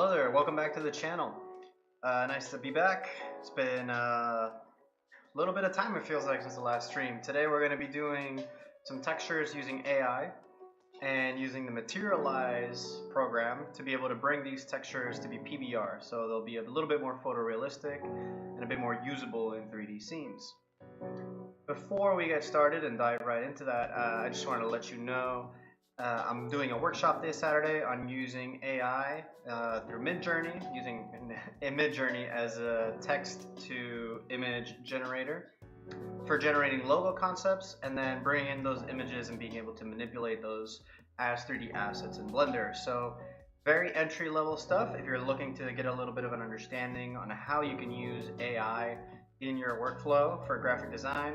Hello there, welcome back to the channel. Nice to be back. It's been a little bit of time, it feels like, since the last stream. Today we're going to be doing some textures using AI and using the Materialize program to be able to bring these textures to be PBR. So they'll be a little bit more photorealistic and a bit more usable in 3D scenes. Before we get started and dive right into that, I just wanted to let you know I'm doing a workshop this Saturday on using AI through Midjourney, using Midjourney as a text-to-image generator for generating logo concepts and then bringing in those images and being able to manipulate those as 3D assets in Blender. So very entry-level stuff if you're looking to get a little bit of an understanding on how you can use AI in your workflow for graphic design.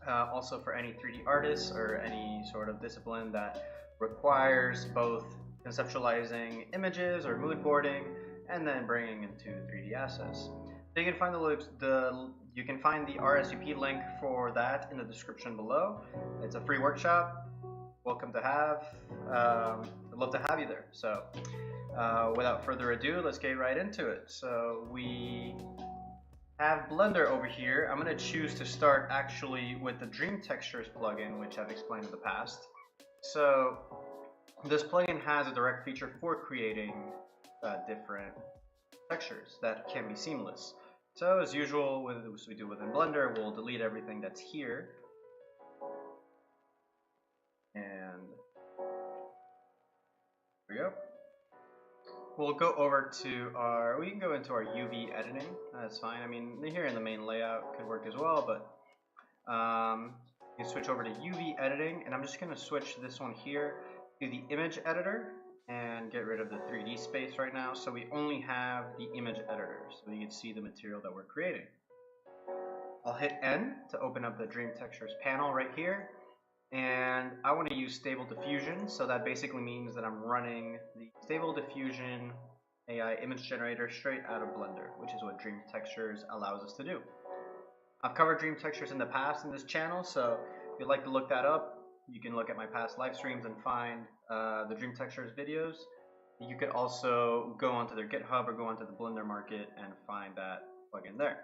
Also for any 3D artists or any sort of discipline that requires both conceptualizing images or mood boarding and then bringing into 3D assets. So you can find the RSVP link for that in the description below. It's a free workshop. Welcome to have. I'd love to have you there. So without further ado, let's get right into it. So we have Blender over here. I'm going to choose to start actually with the Dream Textures plugin, which I've explained in the past. So this plugin has a direct feature for creating different textures that can be seamless. So as usual, as we do within Blender, we'll delete everything that's here. And here we go. We'll go over to we can go into our UV editing, that's fine. I mean, here in the main layout could work as well, but you switch over to UV editing, and I'm just going to switch this one here to the image editor and get rid of the 3D space right now, so we only have the image editor, so we can see the material that we're creating. I'll hit N to open up the Dream Textures panel right here. And I want to use Stable Diffusion, so that basically means that I'm running the Stable Diffusion AI image generator straight out of Blender, which is what Dream Textures allows us to do. I've covered Dream Textures in the past in this channel, so if you'd like to look that up, you can look at my past live streams and find the Dream Textures videos. You could also go onto their GitHub or go onto the Blender Market and find that plugin there.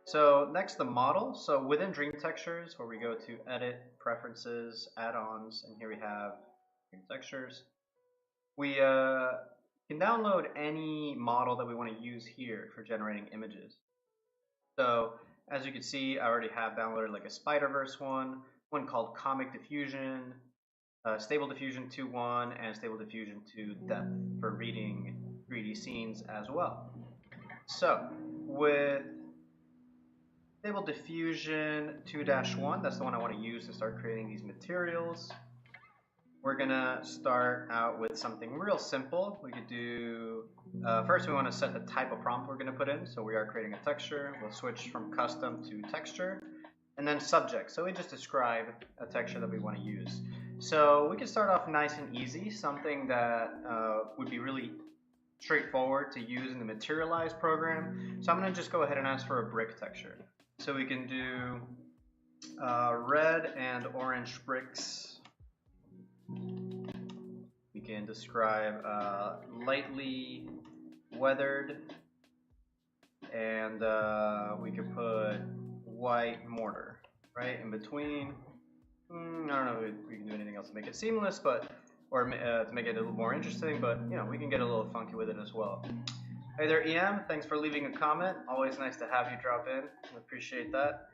So next, the model. So within Dream Textures, where we go to Edit, Preferences, Add-ons, and here we have Dream Textures. We can download any model that we want to use here for generating images. So as you can see, I already have downloaded like a Spider-Verse one called Comic Diffusion, Stable Diffusion 2.1, and Stable Diffusion 2 Depth for reading 3D scenes as well. So with Stable Diffusion 2-1, that's the one I want to use to start creating these materials. We're gonna start out with something real simple. We could do, first we want to set the type of prompt we're gonna put in. So we are creating a texture. We'll switch from custom to texture. And then subject. So we just describe a texture that we want to use. So we can start off nice and easy, something that would be really straightforward to use in the Materialize program. So I'm gonna just go ahead and ask for a brick texture. So we can do red and orange bricks. We can describe lightly weathered, and we could put white mortar right in between. I don't know if we can do anything else to make it seamless, but or to make it a little more interesting, but you know, we can get a little funky with it as well. Hey there, EM. Thanks for leaving a comment. Always nice to have you drop in. I appreciate that.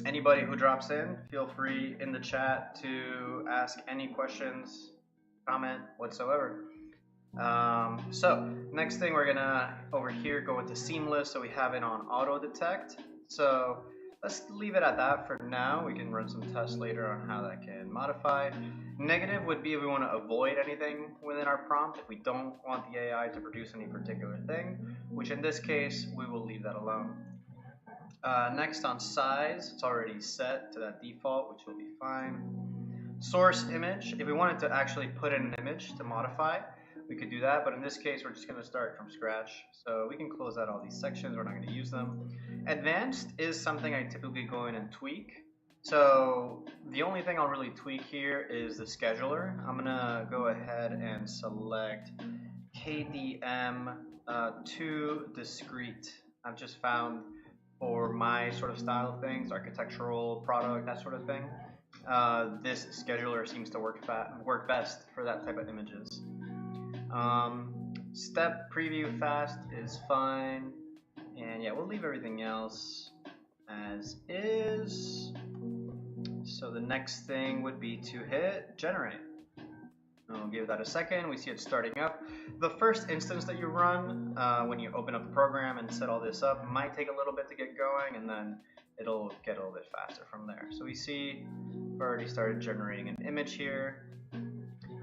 Anybody who drops in, feel free in the chat to ask any questions, comment, whatsoever. So next thing we're gonna over here go into seamless, so we have it on auto detect. So let's leave it at that for now. We can run some tests later on how that can modify. Negative would be if we want to avoid anything within our prompt, if we don't want the AI to produce any particular thing, which in this case, we will leave that alone. Next on size, it's already set to that default, which will be fine. Source image, if we wanted to actually put in an image to modify, we could do that, but in this case, we're just going to start from scratch. So we can close out all these sections, we're not going to use them. Advanced is something I typically go in and tweak. So the only thing I'll really tweak here is the scheduler. I'm gonna go ahead and select KDM too discrete. I've just found for my sort of style of things, architectural product, that sort of thing, this scheduler seems to work best for that type of images. Step preview fast is fine, and yeah, we'll leave everything else as is. So the next thing would be to hit generate. I'll give that a second. We see it starting up. The first instance that you run when you open up the program and set all this up might take a little bit to get going, and then it'll get a little bit faster from there. So we see we've already started generating an image here.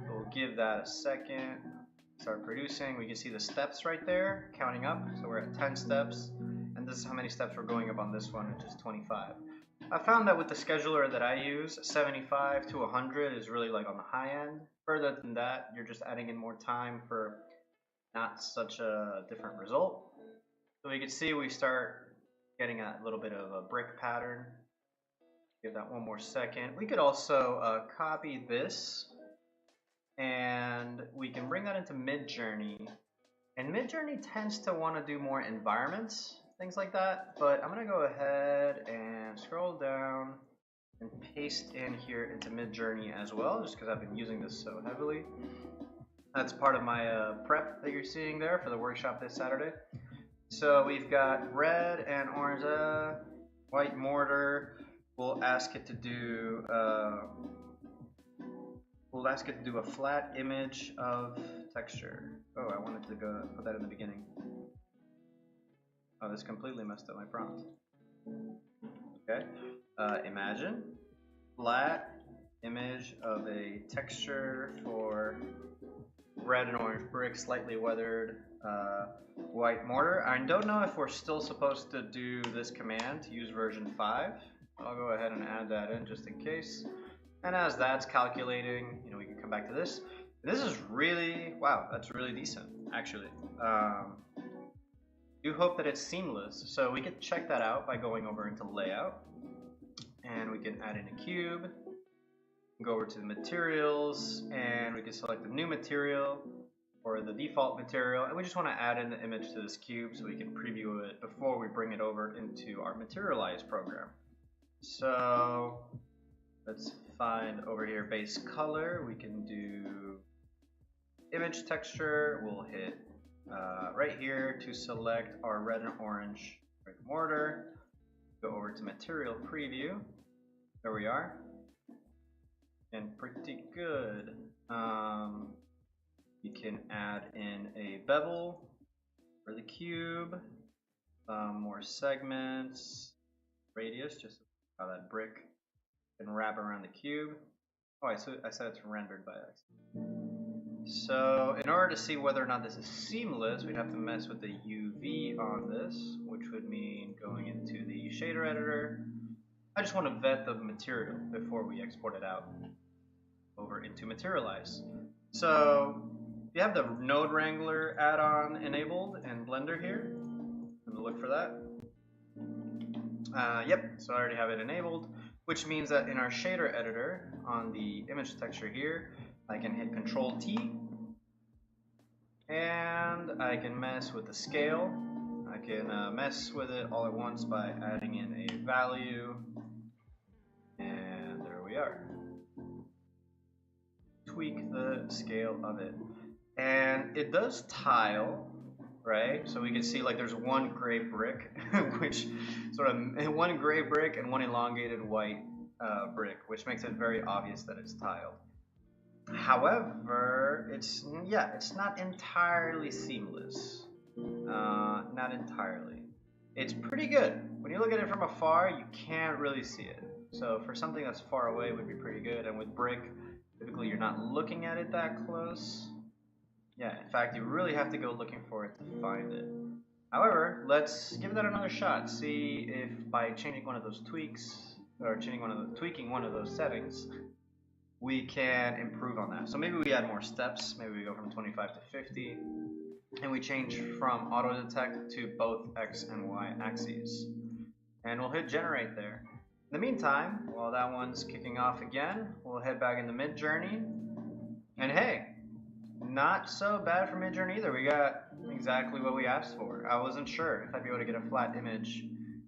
We'll give that a second. Start producing. We can see the steps right there counting up. So we're at 10 steps, and this is how many steps we're going up on this one, which is 25. I found that with the scheduler that I use, 75 to 100 is really like on the high end. Further than that, you're just adding in more time for not such a different result. So we can see we start getting a little bit of a brick pattern. Give that one more second. We could also copy this, and we can bring that into Midjourney. And Midjourney tends to want to do more environments, things like that, but I'm going to go ahead and scroll down and paste in here into Midjourney as well, just because I've been using this so heavily. That's part of my prep that you're seeing there for the workshop this Saturday. So we've got red and orange, white mortar. We'll ask it to do a flat image of texture. Oh, I wanted to go put that in the beginning. Oh, this completely messed up my prompt. Okay, imagine flat image of a texture for red and orange brick, slightly weathered white mortar. I don't know if we're still supposed to do this command to use version 5. I'll go ahead and add that in just in case. And as that's calculating, we can come back to this. This is really, wow, that's really decent, actually. Do hope that it's seamless. So we can check that out by going over into layout, and we can add in a cube. Go over to the materials, and we can select the new material or the default material, and we just want to add in the image to this cube so we can preview it before we bring it over into our Materialize program. So let's find over here base color. We can do image texture. We'll hit right here to select our red and orange brick mortar. Go over to material preview. There we are. And pretty good. You can add in a bevel for the cube, more segments, radius, just how that brick can wrap around the cube. Oh, I said it's rendered by accident. So in order to see whether or not this is seamless, we'd have to mess with the UV on this, which would mean going into the shader editor. I just want to vet the material before we export it out over into Materialize. So you have the Node Wrangler add-on enabled in Blender here. I'm going to look for that. Yep, so I already have it enabled, which means that in our shader editor on the image texture here, I can hit Control T, and I can mess with the scale. I can mess with it all at once by adding in a value, and there we are. Tweak the scale of it, and it does tile, right? So we can see like there's one gray brick, which sort of one gray brick and one elongated white brick, which makes it very obvious that it's tiled. However, it's not entirely seamless. Not entirely. It's pretty good. When you look at it from afar, you can't really see it. So for something that's far away, it would be pretty good. And with brick, typically you're not looking at it that close. Yeah, in fact, you really have to go looking for it to find it. However, let's give that another shot. See if by changing one of those tweaks, or tweaking one of those settings, we can improve on that. So maybe we add more steps. Maybe we go from 25 to 50, and we change from auto detect to both X and Y axes. And we'll hit generate there. In the meantime, while that one's kicking off again, we'll head back into Midjourney. And hey, not so bad for Midjourney either. We got exactly what we asked for. I wasn't sure if I'd be able to get a flat image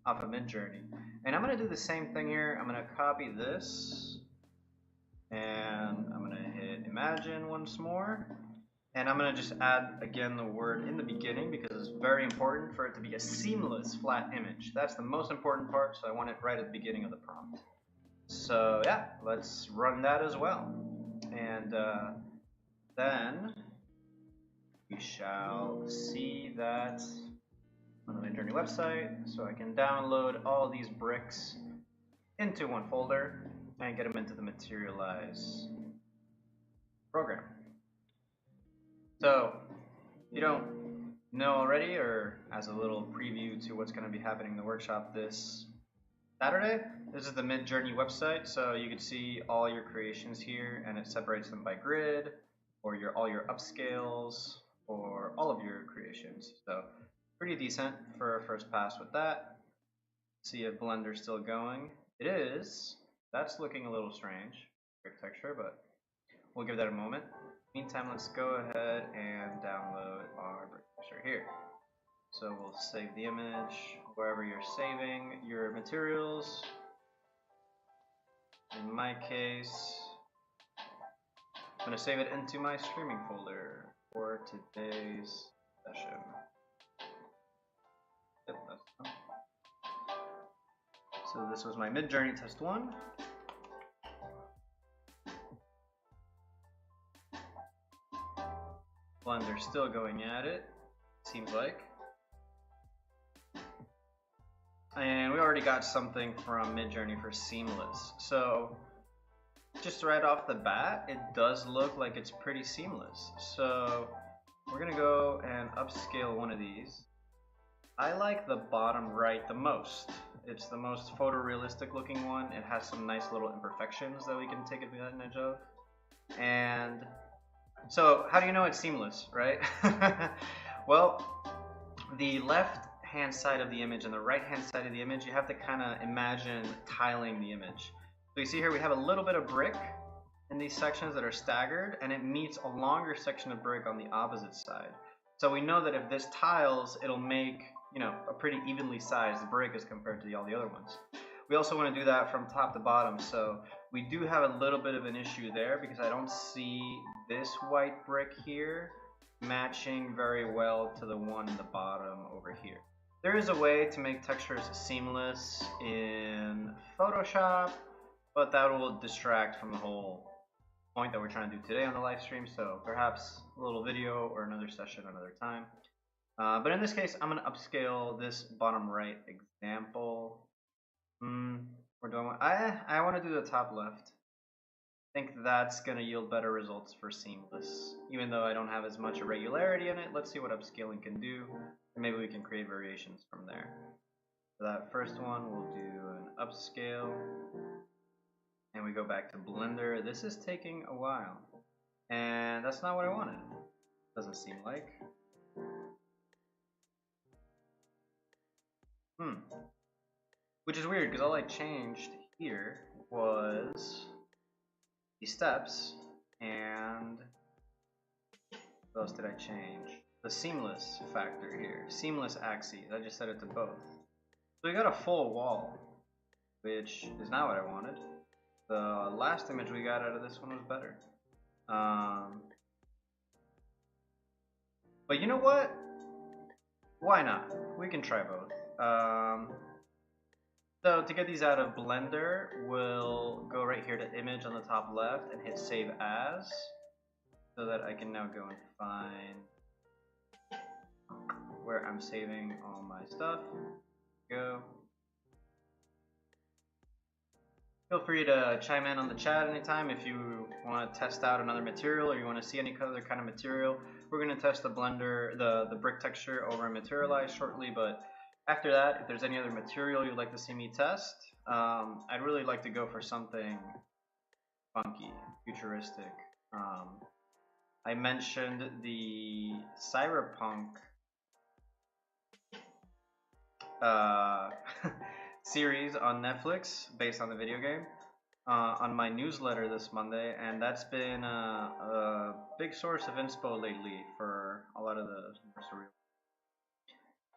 off of Midjourney. And I'm going to do the same thing here. I'm going to copy this, and I'm going to hit Imagine once more. And I'm going to just add, again, the word in the beginning because it's very important for it to be a seamless flat image. That's the most important part, so I want it right at the beginning of the prompt. So yeah, let's run that as well. And then we shall see that on the Midjourney website, so I can download all these bricks into one folder and get them into the Materialize program. So, if you don't know already, or as a little preview to what's going to be happening in the workshop this Saturday, this is the Midjourney website, so you can see all your creations here, and it separates them by grid, or all your upscales, or all of your creations. So, pretty decent for a first pass with that. See if Blender's still going. It is. That's looking a little strange, brick texture, but we'll give that a moment. Meantime, let's go ahead and download our brick texture here. So we'll save the image wherever you're saving your materials. In my case, I'm going to save it into my streaming folder for today's session. Yep, that's fine. So this was my Midjourney test 1. Blender's still going at it, seems like. And we already got something from Midjourney for seamless. So just right off the bat, it does look like it's pretty seamless. So we're gonna go and upscale one of these. I like the bottom right the most. It's the most photorealistic looking one. It has some nice little imperfections that we can take advantage of. And so how do you know it's seamless, right? Well, the left hand side of the image and the right hand side of the image, you have to kind of imagine tiling the image. So you see here we have a little bit of brick in these sections that are staggered, and it meets a longer section of brick on the opposite side. So we know that if this tiles, it'll make, you know, a pretty evenly sized brick as compared to all the other ones. We also want to do that from top to bottom, so we do have a little bit of an issue there because I don't see this white brick here matching very well to the one in the bottom over here. There is a way to make textures seamless in Photoshop, but that will distract from the whole point that we're trying to do today on the live stream, so perhaps a little video or another session another time. But in this case, I'm going to upscale this bottom right example. We're doing. I want to do the top left. I think that's going to yield better results for seamless. Even though I don't have as much irregularity in it, let's see what upscaling can do, and maybe we can create variations from there. For that first one, we'll do an upscale, and we go back to Blender. This is taking a while, and that's not what I wanted. Doesn't seem like. Which is weird, because all I changed here was the steps, and what else did I change? The seamless factor here, seamless axes. I just set it to both. So we got a full wall, which is not what I wanted. The last image we got out of this one was better. But you know what? Why not? We can try both. So to get these out of Blender, we'll go right here to Image on the top left and hit Save As, so that I can now go and find where I'm saving all my stuff. Go. Feel free to chime in on the chat anytime if you want to test out another material or you want to see any other kind of material. We're going to test the Blender, the brick texture over in Materialize shortly, but after that, if there's any other material you'd like to see me test, I'd really like to go for something funky, futuristic. I mentioned the cyberpunk series on Netflix based on the video game. on my newsletter this Monday, and that's been a big source of inspo lately for a lot of the surreal.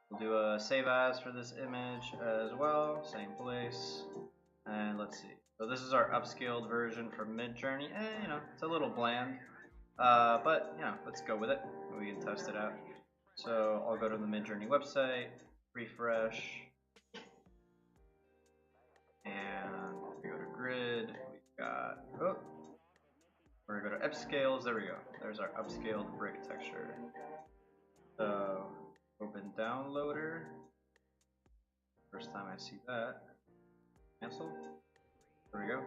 We'll do a save as for this image as well, same place, and let's see. So this is our upscaled version from Midjourney. You know, it's a little bland, but you know, let's go with it. We can test it out. So I'll go to the Midjourney website, refresh, and we go to grid. We got we're gonna go to upscales. There we go. There's our upscaled brick texture. So open downloader. First time I see that. Cancel. There we go.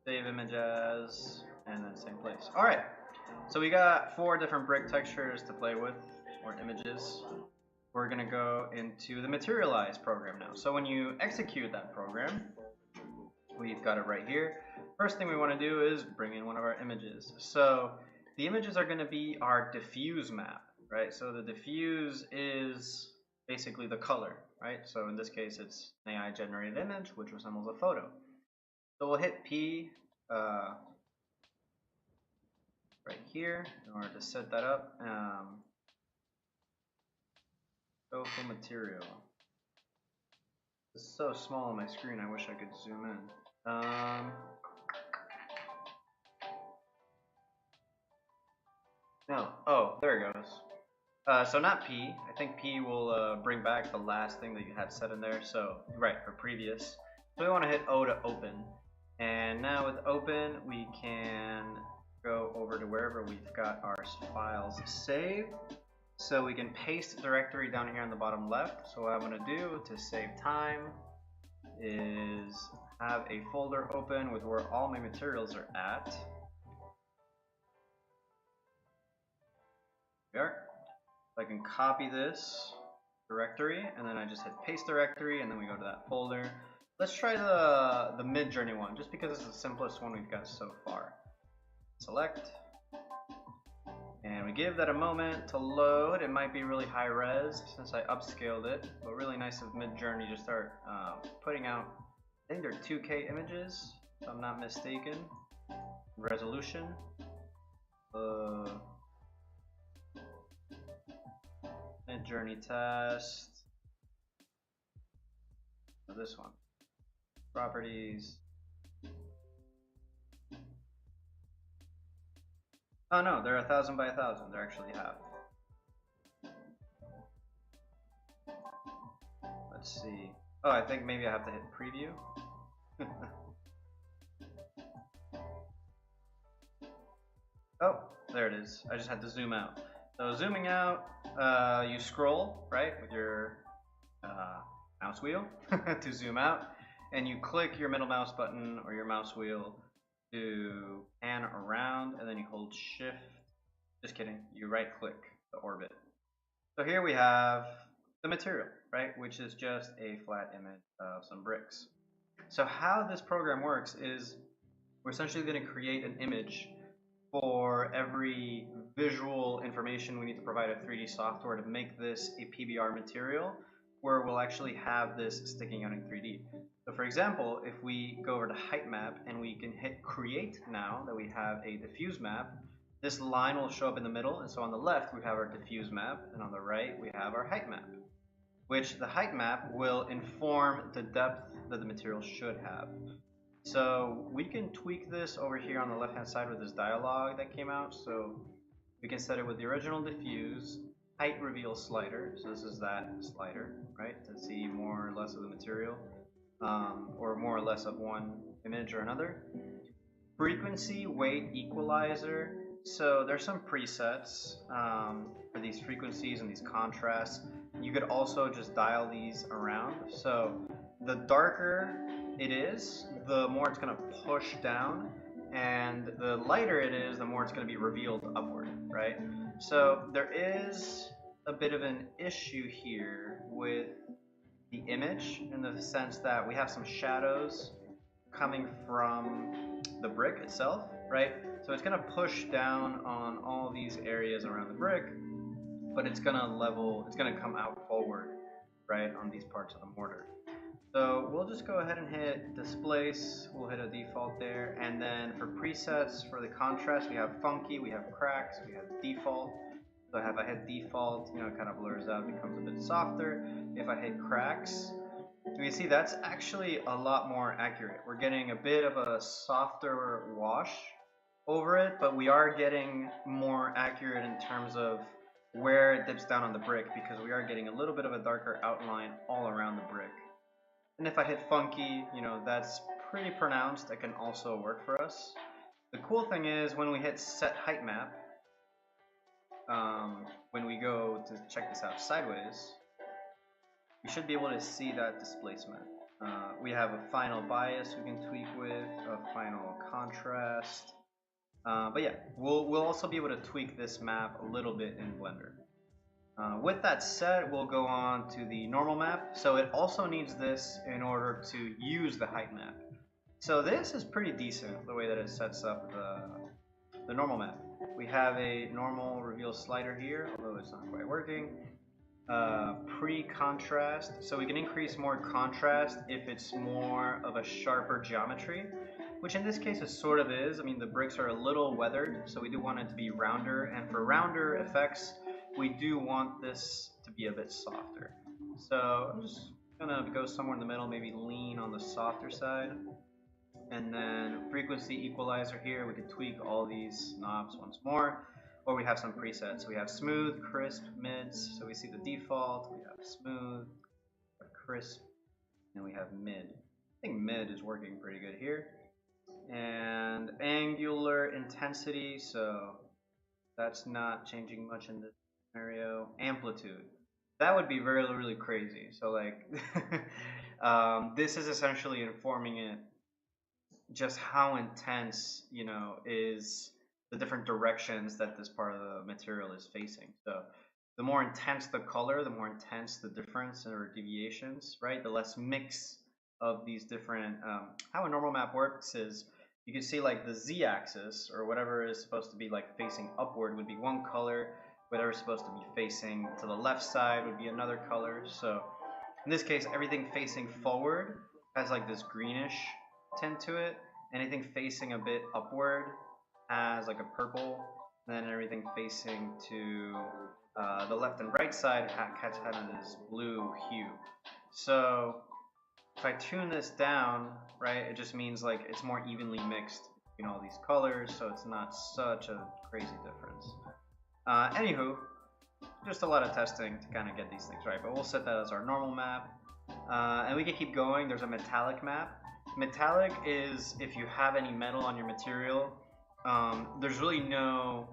Save image as, and then same place. All right. So we got 4 different brick textures to play with, or images. We're gonna go into the Materialize program now. So when you execute that program, we've got it right here. First thing we want to do is bring in one of our images. So the images are gonna be our diffuse map, right? So the diffuse is basically the color, right? So in this case, it's an AI generated image which resembles a photo. So we'll hit P right here in order to set that up. Total material. This is so small on my screen, I wish I could zoom in. No, oh, there it goes. So not P. I think P will bring back the last thing that you had set in there. So, right, for previous. So we want to hit O to open. And now with open, we can go over to wherever we've got our files saved. So we can paste directory down here on the bottom left. So what I'm going to do to save time is have a folder open with where all my materials are at. There. So I can copy this directory, and then I just hit paste directory, and then we go to that folder. Let's try the Midjourney one, just because it's the simplest one we've got so far. Select. And we give that a moment to load. It might be really high res since I upscaled it, but really nice of Midjourney to start putting out, I think they're 2K images, if I'm not mistaken. Resolution. Midjourney test. So this one. Properties. Oh no, they're 1000 by 1000. They're actually half. Let's see. Oh, I think maybe I have to hit preview. Oh, there it is. I just had to zoom out. So zooming out, you scroll, right, with your mouse wheel to zoom out, and you click your middle mouse button or your mouse wheel to pan around, and then you hold shift, just kidding, you right click the orbit. So here we have the material, right, which is just a flat image of some bricks. So how this program works is we're essentially going to create an image for every visual information we need to provide a 3D software to make this a PBR material where we'll actually have this sticking out in 3D. So for example, if we go over to height map and we can hit create now that we have a diffuse map, this line will show up in the middle, and so on the left we have our diffuse map, and on the right we have our height map, which the height map will inform the depth that the material should have. So we can tweak this over here on the left hand side with this dialog that came out. So we can set it with the original diffuse, height reveal slider, so this is that slider, right, to see more or less of the material, or more or less of one image or another. Frequency, weight, equalizer, so there's some presets for these frequencies and these contrasts. You could also just dial these around, so the darker it is, the more it's going to push down, and the lighter it is, the more it's going to be revealed upward, right? So there is a bit of an issue here with the image in the sense that we have some shadows coming from the brick itself, right? So it's going to push down on all these areas around the brick, but it's going to level, it's going to come out forward, right, on these parts of the mortar. So we'll just go ahead and hit displace, we'll hit a default there, and then for presets, for the contrast, we have funky, we have cracks, we have default. So if I hit default, you know, it kind of blurs out, becomes a bit softer. If I hit cracks, you see that's actually a lot more accurate. We're getting a bit of a softer wash over it, but we are getting more accurate in terms of where it dips down on the brick, because we are getting a little bit of a darker outline all around the brick. And if I hit funky, you know, that's pretty pronounced. That can also work for us. The cool thing is when we hit set height map, when we go to check this out sideways, we should be able to see that displacement. We have a final bias we can tweak with, a final contrast. But yeah, we'll also be able to tweak this map a little bit in Blender. With that said, we'll go on to the normal map. So it also needs this in order to use the height map. So this is pretty decent, the way that it sets up the normal map. We have a normal reveal slider here, although it's not quite working. Pre-contrast, so we can increase more contrast if it's more of a sharper geometry, which in this case it sort of is. I mean, the bricks are a little weathered, so we do want it to be rounder, and for rounder effects, we do want this to be a bit softer. So I'm just gonna go somewhere in the middle, maybe lean on the softer side. And then frequency equalizer here, we can tweak all these knobs once more. Or we have some presets. We have smooth, crisp, mids. So we see the default, we have smooth, crisp, and we have mid. I think mid is working pretty good here. And angular intensity, so that's not changing much in this scenario. Amplitude, that would be really crazy. So like, this is essentially informing it just how intense, you know, is the different directions that this part of the material is facing. So the more intense the color, the more intense the difference or deviations, right? The less mix of these different, how a normal map works is you can see like the z-axis or whatever is supposed to be like facing upward would be one color, whatever is supposed to be facing to the left side would be another color. So in this case, everything facing forward has like this greenish tint to it. Anything facing a bit upward has like a purple, and then everything facing to the left and right side has kind of this blue hue. So if I tune this down, right, it just means like it's more evenly mixed between all these colors, so it's not such a crazy difference. Anywho, just a lot of testing to kind of get these things right, but we'll set that as our normal map. And we can keep going. There's a metallic map. Metallic is if you have any metal on your material, there's really no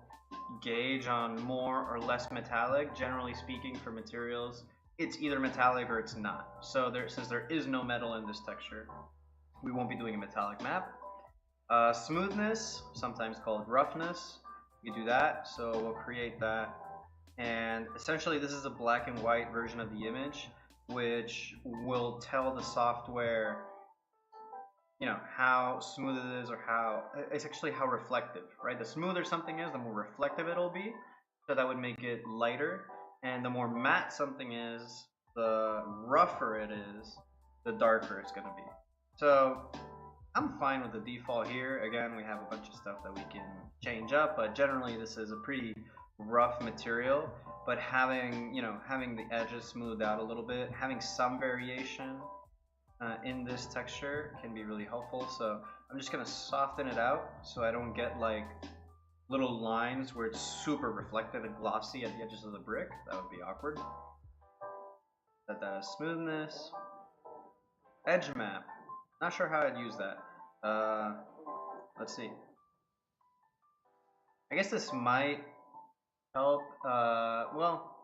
gauge on more or less metallic. Generally speaking, for materials, it's either metallic or it's not. So since there is no metal in this texture, we won't be doing a metallic map. Smoothness, sometimes called roughness, we do that. So we'll create that. And essentially this is a black and white version of the image, which will tell the software, you know, how smooth it is, or how it's actually how reflective, right? The smoother something is, the more reflective it'll be. So that would make it lighter, and the more matte something is, the rougher it is, the darker it's gonna be. So I'm fine with the default here. Again, we have a bunch of stuff that we can change up, but generally this is a pretty rough material. But having, you know, having the edges smoothed out a little bit, having some variation in this texture can be really helpful. So I'm just gonna soften it out so I don't get like little lines where it's super reflective and glossy at the edges of the brick. That would be awkward. Set that as smoothness. Edge map. Not sure how I'd use that. Let's see. I guess this might help. Well,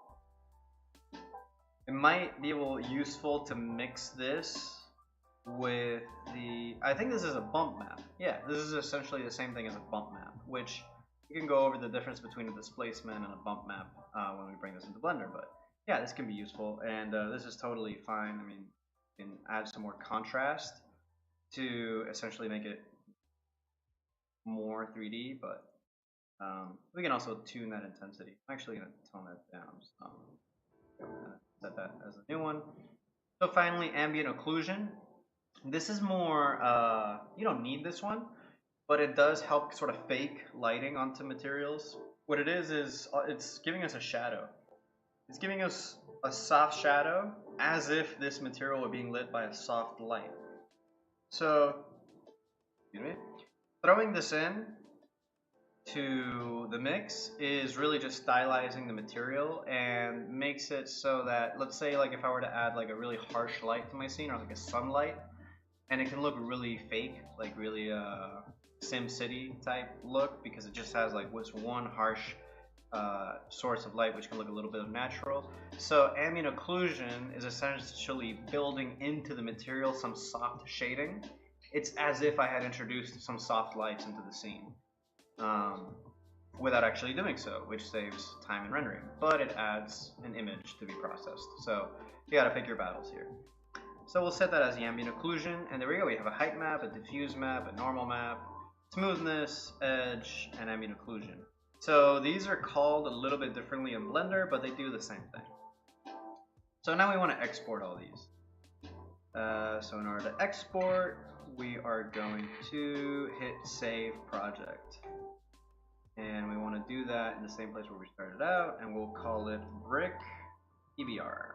it might be useful to mix this with the, I think this is a bump map. Yeah, this is essentially the same thing as a bump map, which we can go over the difference between a displacement and a bump map when we bring this into Blender. But yeah, this can be useful, and this is totally fine. I mean, you can add some more contrast to essentially make it more 3D, but we can also tune that intensity. I'm actually going to tone that down. So I'm going to set that as a new one. So finally, ambient occlusion. This is more, you don't need this one, but it does help sort of fake lighting onto materials. What it is it's giving us a shadow. It's giving us a soft shadow as if this material were being lit by a soft light. So, excuse me, throwing this in to the mix is really just stylizing the material and makes it so that, let's say like if I were to add like a really harsh light to my scene or like a sunlight, and it can look really fake, like really Sim City type look, because it just has like this one harsh source of light which can look a little bit of natural. So ambient occlusion is essentially building into the material some soft shading. It's as if I had introduced some soft lights into the scene without actually doing so, which saves time in rendering, but it adds an image to be processed. So you gotta pick your battles here. So we'll set that as the ambient occlusion, and there we go. We have a height map, a diffuse map, a normal map, smoothness, edge, and ambient occlusion. So these are called a little bit differently in Blender, but they do the same thing. So now we want to export all these. So in order to export, we are going to hit Save Project. And we want to do that in the same place where we started out, and we'll call it Brick PBR.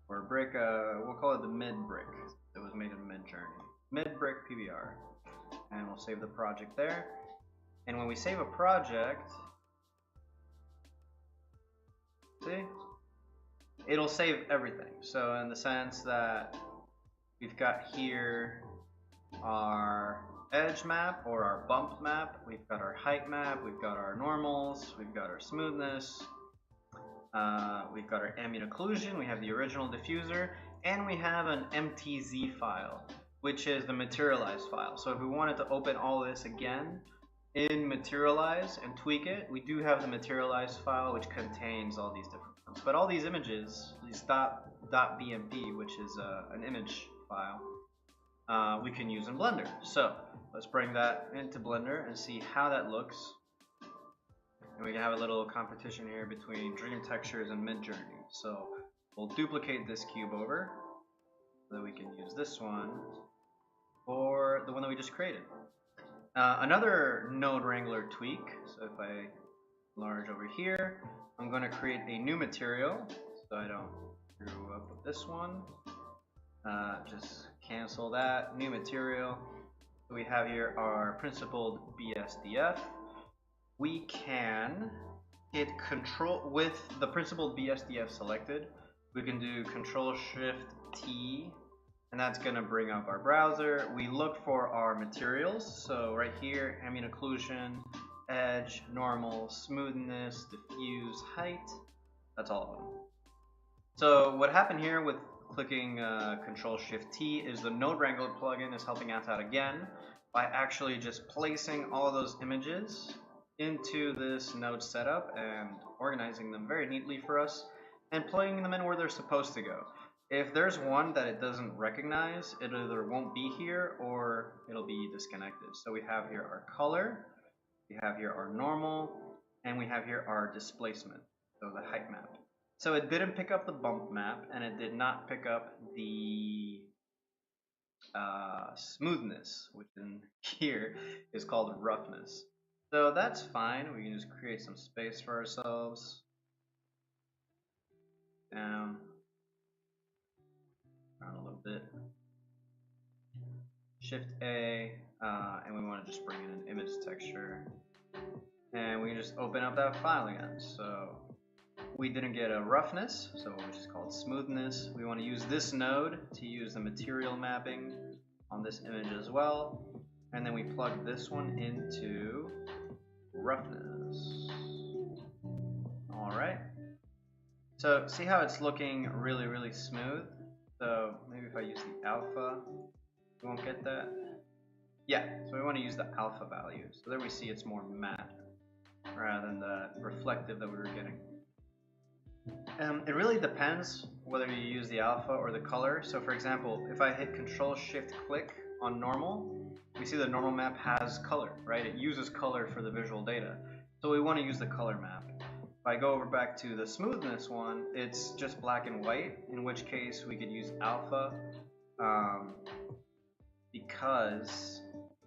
Or Brick, we'll call it the Mid Brick. It was made in Midjourney. Mid Brick PBR. And we'll save the project there. And when we save a project, see? It'll save everything. So in the sense that we've got here our edge map or our bump map, we've got our height map, we've got our normals, we've got our smoothness, we've got our ambient occlusion, we have the original diffuser, and we have an MTZ file, which is the Materialize file. So if we wanted to open all this again in Materialize and tweak it, we do have the Materialize file, which contains all these different ones. But all these images, these .bmp, which is an image file, we can use in Blender. So let's bring that into Blender and see how that looks. And we can have a little competition here between Dream Textures and Midjourney. So we'll duplicate this cube over so that we can use this one for the one that we just created. Another node wrangler tweak. So if I enlarge over here, I'm going to create a new material so I don't screw up with this one. Just cancel that, new material. So we have here our principled BSDF. We can hit control with the principled BSDF selected. We can do Control Shift T, and that's going to bring up our browser. We look for our materials. So right here, ambient occlusion, edge, normal, smoothness, diffuse, height. That's all of them. So what happened here with clicking Control Shift T is the Node Wrangler plugin is helping us out again by actually just placing all of those images into this node setup and organizing them very neatly for us and plugging them in where they're supposed to go. If there's one that it doesn't recognize, it either won't be here or it'll be disconnected. So we have here our color, we have here our normal, and we have here our displacement, so the height map. So it didn't pick up the bump map, and it did not pick up the smoothness, which in here is called roughness. So that's fine. We can just create some space for ourselves. Down a little bit. Shift A, and we want to just bring in an image texture. And we can just open up that file again. So we didn't get a roughness, so which is called smoothness. We want to use this node to use the material mapping on this image as well. And then we plug this one into roughness. Alright. So see how it's looking really, really smooth? So maybe if I use the alpha, we won't get that. Yeah, so we want to use the alpha value. So there we see it's more matte rather than the reflective that we were getting. It really depends whether you use the alpha or the color. So for example, if I hit Control Shift click on normal, we see the normal map has color, right? It uses color for the visual data. So we want to use the color map. If I go over back to the smoothness one, it's just black and white, in which case we could use alpha, because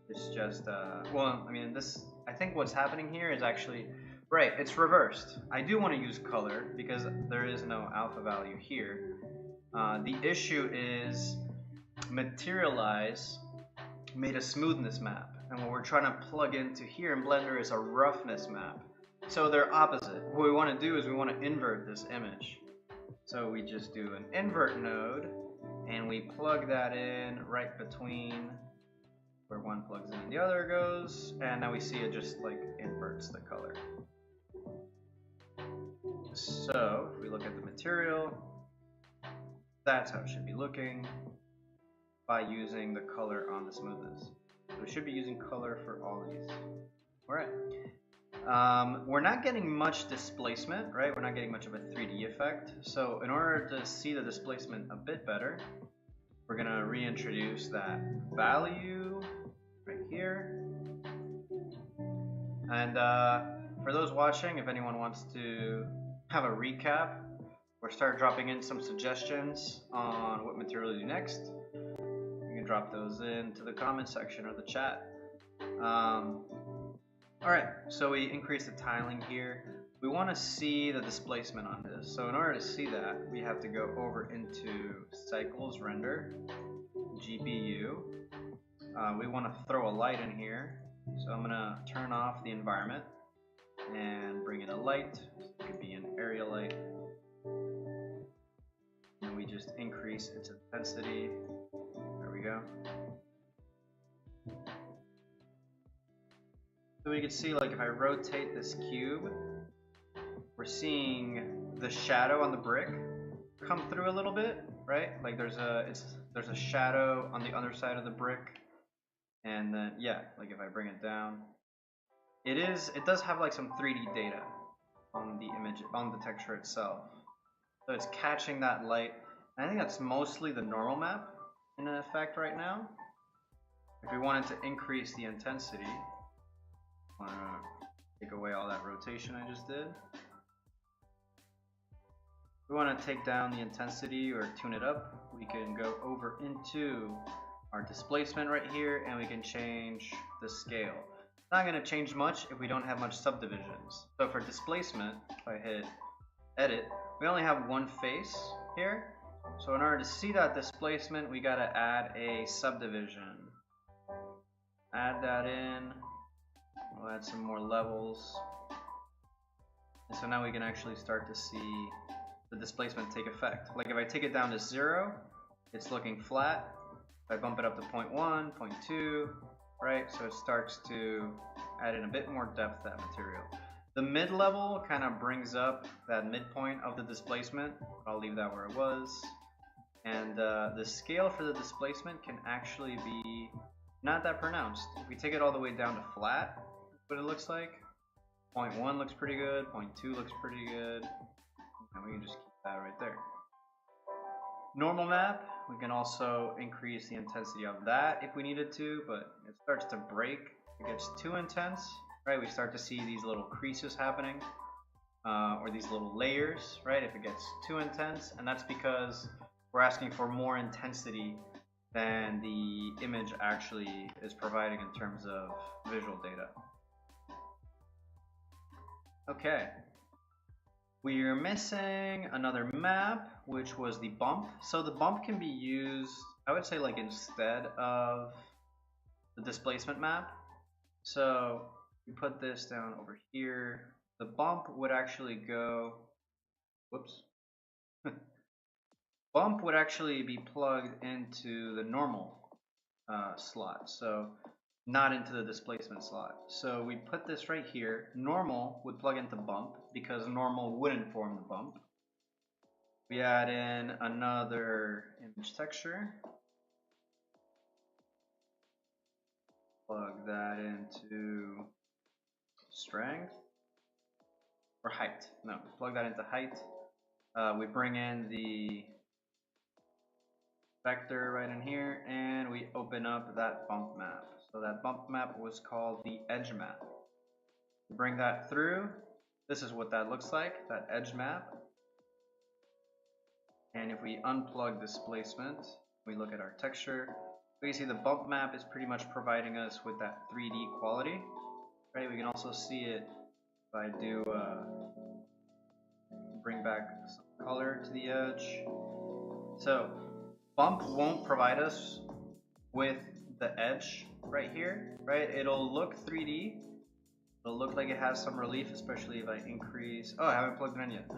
it's just, well, I mean, this, I think what's happening here is actually, right, it's reversed. I do want to use color because there is no alpha value here. The issue is Materialize made a smoothness map, and what we're trying to plug into here in Blender is a roughness map. So they're opposite. What we want to do is we want to invert this image. So we just do an invert node, and we plug that in right between where one plugs in and the other goes, and now we see it just like inverts the color. So if we look at the material, that's how it should be looking by using the color on the smoothness. So we should be using color for all of these. Alright. We're not getting much displacement, right? We're not getting much of a 3D effect. So in order to see the displacement a bit better, we're going to reintroduce that value right here. And for those watching, if anyone wants to have a recap or start dropping in some suggestions on what material to do next, you can drop those into the comment section or the chat. Alright, so we increase the tiling here. We want to see the displacement on this. So in order to see that, we have to go over into Cycles, Render, GPU. We want to throw a light in here. So I'm going to turn off the environment and bring in a light. It could be an area light. And we just increase its intensity. There we go. So we can see, like, if I rotate this cube, we're seeing the shadow on the brick come through a little bit, right? Like there's a shadow on the other side of the brick, and then yeah, like if I bring it down, it does have like some 3D data on the image, on the texture itself. So it's catching that light. And I think that's mostly the normal map in effect right now. If we wanted to increase the intensity, I'm gonna take away all that rotation I just did. If we want to take down the intensity or tune it up, we can go over into our displacement right here, and we can change the scale. It's not going to change much if we don't have much subdivisions. So for displacement, if I hit edit, we only have one face here. So in order to see that displacement, we got to add a subdivision. Add that in. We'll add some more levels. And so now we can actually start to see the displacement take effect. Like if I take it down to 0, it's looking flat. If I bump it up to 0.1, 0.2, right? So it starts to add in a bit more depth to that material. The mid-level kind of brings up that midpoint of the displacement. I'll leave that where it was. And the scale for the displacement can actually be not that pronounced. If we take it all the way down to flat, what it looks like, 0.1 looks pretty good, 0.2 looks pretty good, and we can just keep that right there. Normal map, we can also increase the intensity of that if we needed to, but it starts to break. It gets too intense, right? We start to see these little creases happening, or these little layers, right? If it gets too intense, and that's because we're asking for more intensity than the image actually is providing in terms of visual data. Okay, we're missing another map, which was the bump. So the bump can be used, I would say, like instead of the displacement map. So we put this down over here. The bump would actually go, whoops. Bump would actually be plugged into the normal slot. So not into the displacement slot. So we put this right here. Normal would plug into bump because normal wouldn't form the bump. We add in another image texture. Plug that into strength or height. No, plug that into height. We bring in the vector right in here, and we open up that bump map. So that bump map was called the edge map. We bring that through, this is what that looks like, that edge map. And if we unplug displacement, we look at our texture, we can see the bump map is pretty much providing us with that 3D quality, right? We can also see it if I do bring back some color to the edge. So bump won't provide us with the edge right here, right? It'll look 3D. It'll look like it has some relief, especially if I increase. Oh, I haven't plugged it in yet.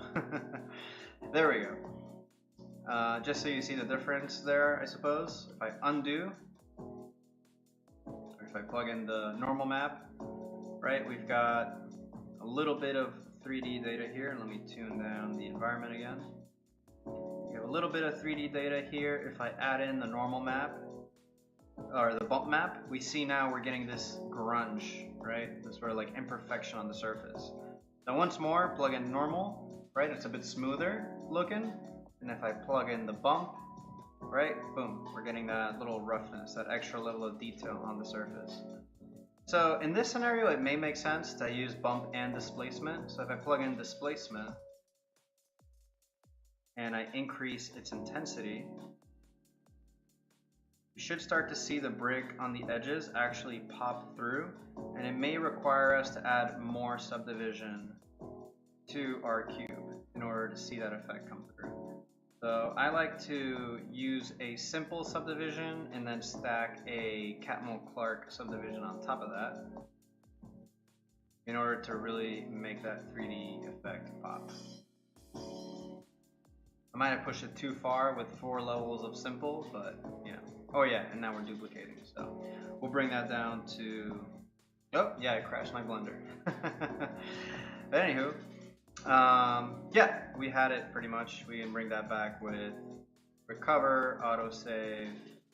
There we go. Just so you see the difference there, I suppose. If I undo, or if I plug in the normal map, right, we've got a little bit of 3D data here. And let me tune down the environment again. We have a little bit of 3D data here. If I add in the normal map, or the bump map, we see now we're getting this grunge, right? This sort of like imperfection on the surface. Now once more, plug in normal, right? It's a bit smoother looking. And if I plug in the bump, right? Boom, we're getting that little roughness, that extra level of detail on the surface. So in this scenario, it may make sense to use bump and displacement. So if I plug in displacement and I increase its intensity, you should start to see the brick on the edges actually pop through, and it may require us to add more subdivision to our cube in order to see that effect come through. So I like to use a simple subdivision and then stack a Catmull-Clark subdivision on top of that in order to really make that 3D effect pop. I might have pushed it too far with 4 levels of simple, but yeah. Oh yeah, and now we're duplicating, so we'll bring that down to, oh yeah, I crashed my blender. But anywho, yeah, we had it pretty much. We can bring that back with recover, autosave,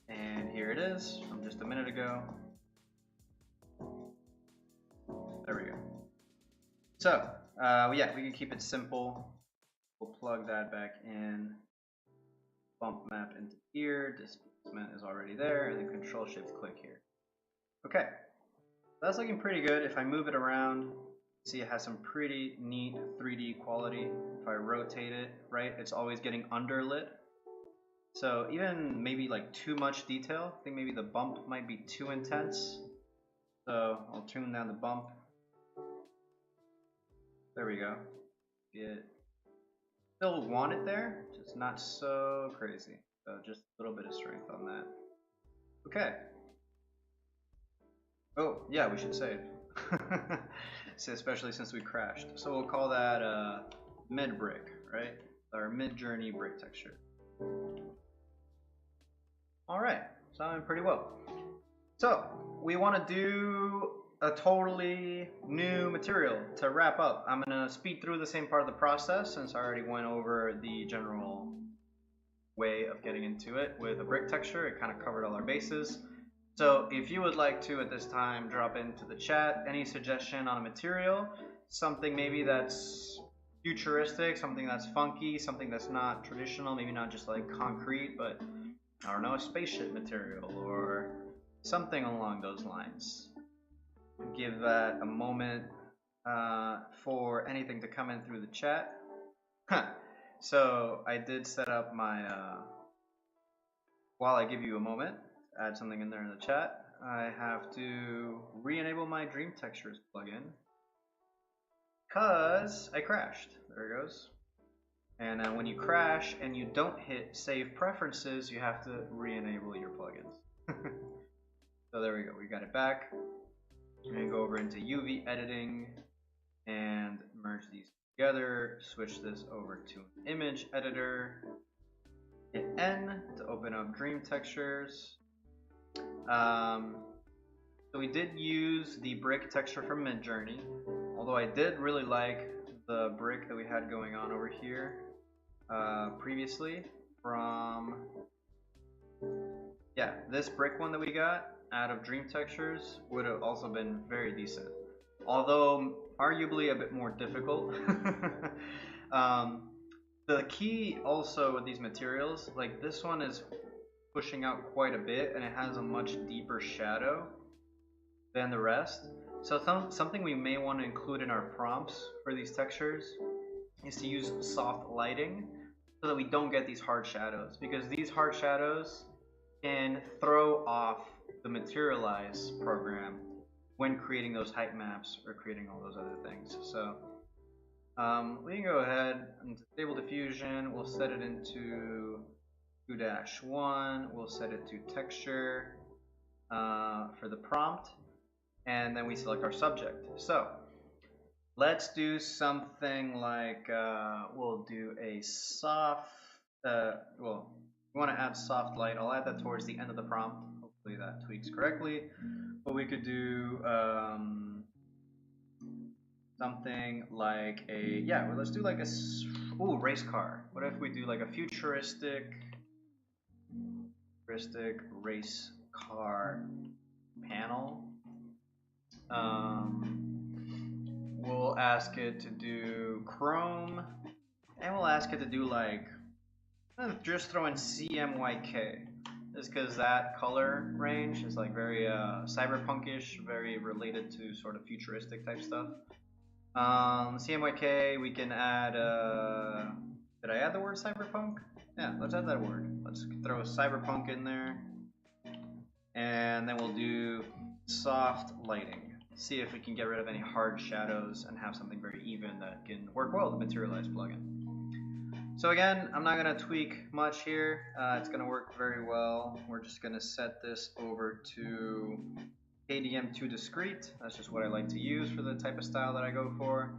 and here it is from just a minute ago. There we go. So yeah, we can keep it simple. We'll plug that back in, bump map into here, displacement is already there, and then control shift click here. Okay, that's looking pretty good. If I move it around, see it has some pretty neat 3D quality. If I rotate it, right, it's always getting underlit. So even maybe like too much detail, I think maybe the bump might be too intense. So I'll tune down the bump. There we go. Still want it there, just not so crazy. So just a little bit of strength on that. Okay. Oh, yeah, we should save. So especially since we crashed. So we'll call that mid brick, right? Our Midjourney brick texture. Alright, sounding pretty well. So we want to do a totally new material to wrap up. I'm going to speed through the same part of the process since I already went over the general way of getting into it with a brick texture. It kind of covered all our bases. So if you would like to at this time drop into the chat any suggestion on a material, something maybe that's futuristic, something that's funky, something that's not traditional, maybe not just like concrete, but I don't know, a spaceship material or something along those lines. Give that a moment for anything to come in through the chat. So I did set up my, while I give you a moment, add something in there in the chat, I have to re-enable my Dream Textures plugin because I crashed. There it goes. And when you crash and you don't hit Save Preferences, you have to re-enable your plugins. So there we go, we got it back. We're going to go over into UV editing and merge these together, switch this over to an image editor, hit N to open up Dream Textures. So we did use the brick texture from Midjourney, although I did really like the brick that we had going on over here previously from, yeah, this brick one that we got out of Dream Textures would have also been very decent, although arguably a bit more difficult. The key also with these materials, like this one is pushing out quite a bit and it has a much deeper shadow. than the rest. So something we may want to include in our prompts for these textures is to use soft lighting so that we don't get these hard shadows, because these hard shadows can throw off the Materialize program when creating those height maps or creating all those other things. So we can go ahead and Stable Diffusion, we'll set it into 2-1, we'll set it to texture for the prompt, and then we select our subject. So let's do something like, we'll do a soft, well, we want to add soft light. I'll add that towards the end of the prompt. Hopefully that tweaks correctly. But we could do something like a, yeah, well, let's do like a, ooh, race car. What if we do like a futuristic race car panel? We'll ask it to do chrome, and we'll ask it to do like, just throw in CMYK, just because that color range is like very cyberpunkish, very related to sort of futuristic type stuff. CMYK, we can add, did I add the word cyberpunk? Yeah, let's add that word. Let's throw cyberpunk in there, and then we'll do soft lighting. See if we can get rid of any hard shadows and have something very even that can work well with the Materialize plugin. So again, I'm not going to tweak much here. It's going to work very well. We're just going to set this over to KDM2 discrete. That's just what I like to use for the type of style that I go for.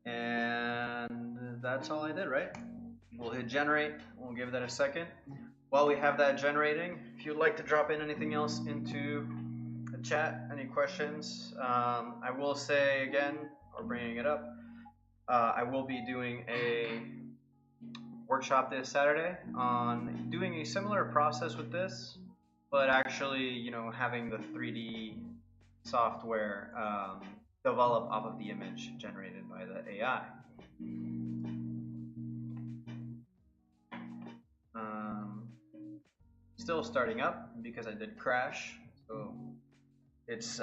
And that's all I did, right? We'll hit generate. We'll give that a second. While we have that generating, if you'd like to drop in anything else into the chat, any questions, I will say again, or bringing it up, I will be doing a workshop this Saturday on doing a similar process with this, but actually, you know, having the 3D software develop off of the image generated by the AI. Still starting up because I did crash, so it's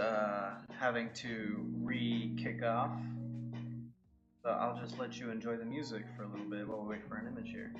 having to re-kick off. So I'll just let you enjoy the music for a little bit while we wait for an image here.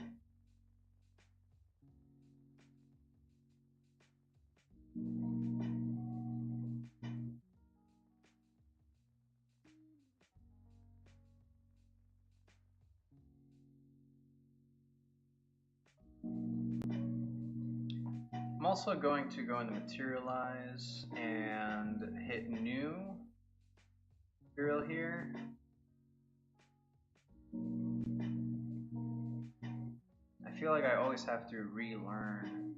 I'm also going to go into Materialize and hit New Material here. I feel like I always have to relearn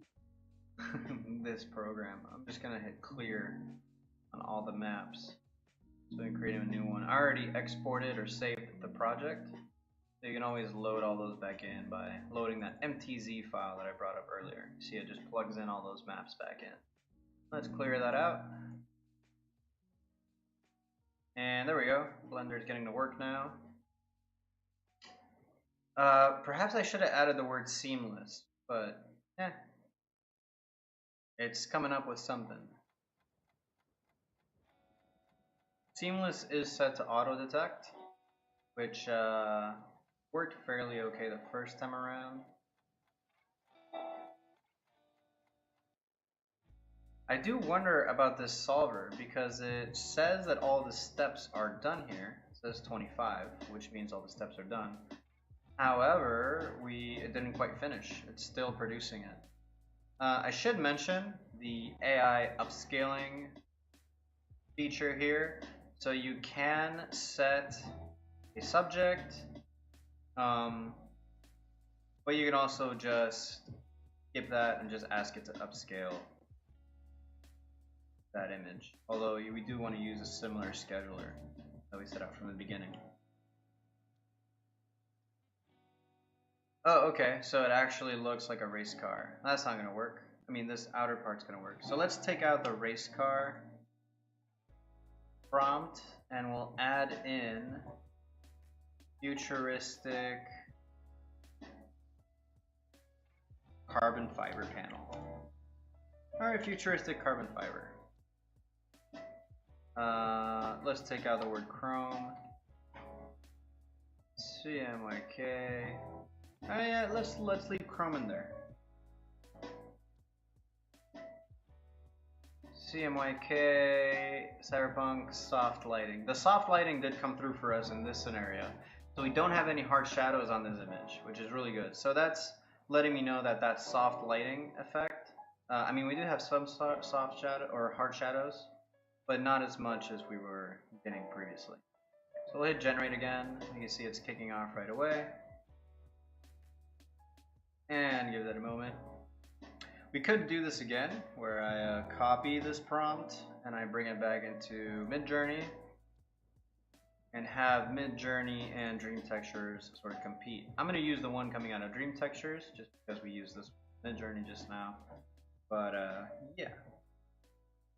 this program. I'm just gonna hit clear on all the maps so I can create a new one. I already exported or saved the project, so you can always load all those back in by loading that MTZ file that I brought up earlier. See, it just plugs in all those maps back in. Let's clear that out. And there we go. Blender's getting to work now. Perhaps I should have added the word seamless, but it's coming up with something. Seamless is set to auto detect, which worked fairly okay the first time around. I do wonder about this solver because it says that all the steps are done here. It says 25, which means all the steps are done. However, it didn't quite finish. It's still producing it. I should mention the AI upscaling feature here. So you can set a subject, but you can also just skip that and just ask it to upscale that image. Although we do want to use a similar scheduler that we set up from the beginning. Oh, okay, so it actually looks like a race car. That's not going to work. I mean, this outer part's going to work. So let's take out the race car prompt, and we'll add in futuristic carbon fiber panel. Alright, futuristic carbon fiber. Let's take out the word Chrome. CMYK. Oh yeah, let's leave Chrome in there. CMYK, Cyberpunk, soft lighting. The soft lighting did come through for us in this scenario. So we don't have any hard shadows on this image, which is really good. So that's letting me know that that soft lighting effect, I mean, we did have some soft shadow or hard shadows, but not as much as we were getting previously. So we'll hit generate again. You can see it's kicking off right away. And give that a moment. We could do this again, where I copy this prompt and I bring it back into Midjourney and have Midjourney and Dream Textures sort of compete. I'm going to use the one coming out of Dream Textures just because we used this Midjourney just now. But yeah,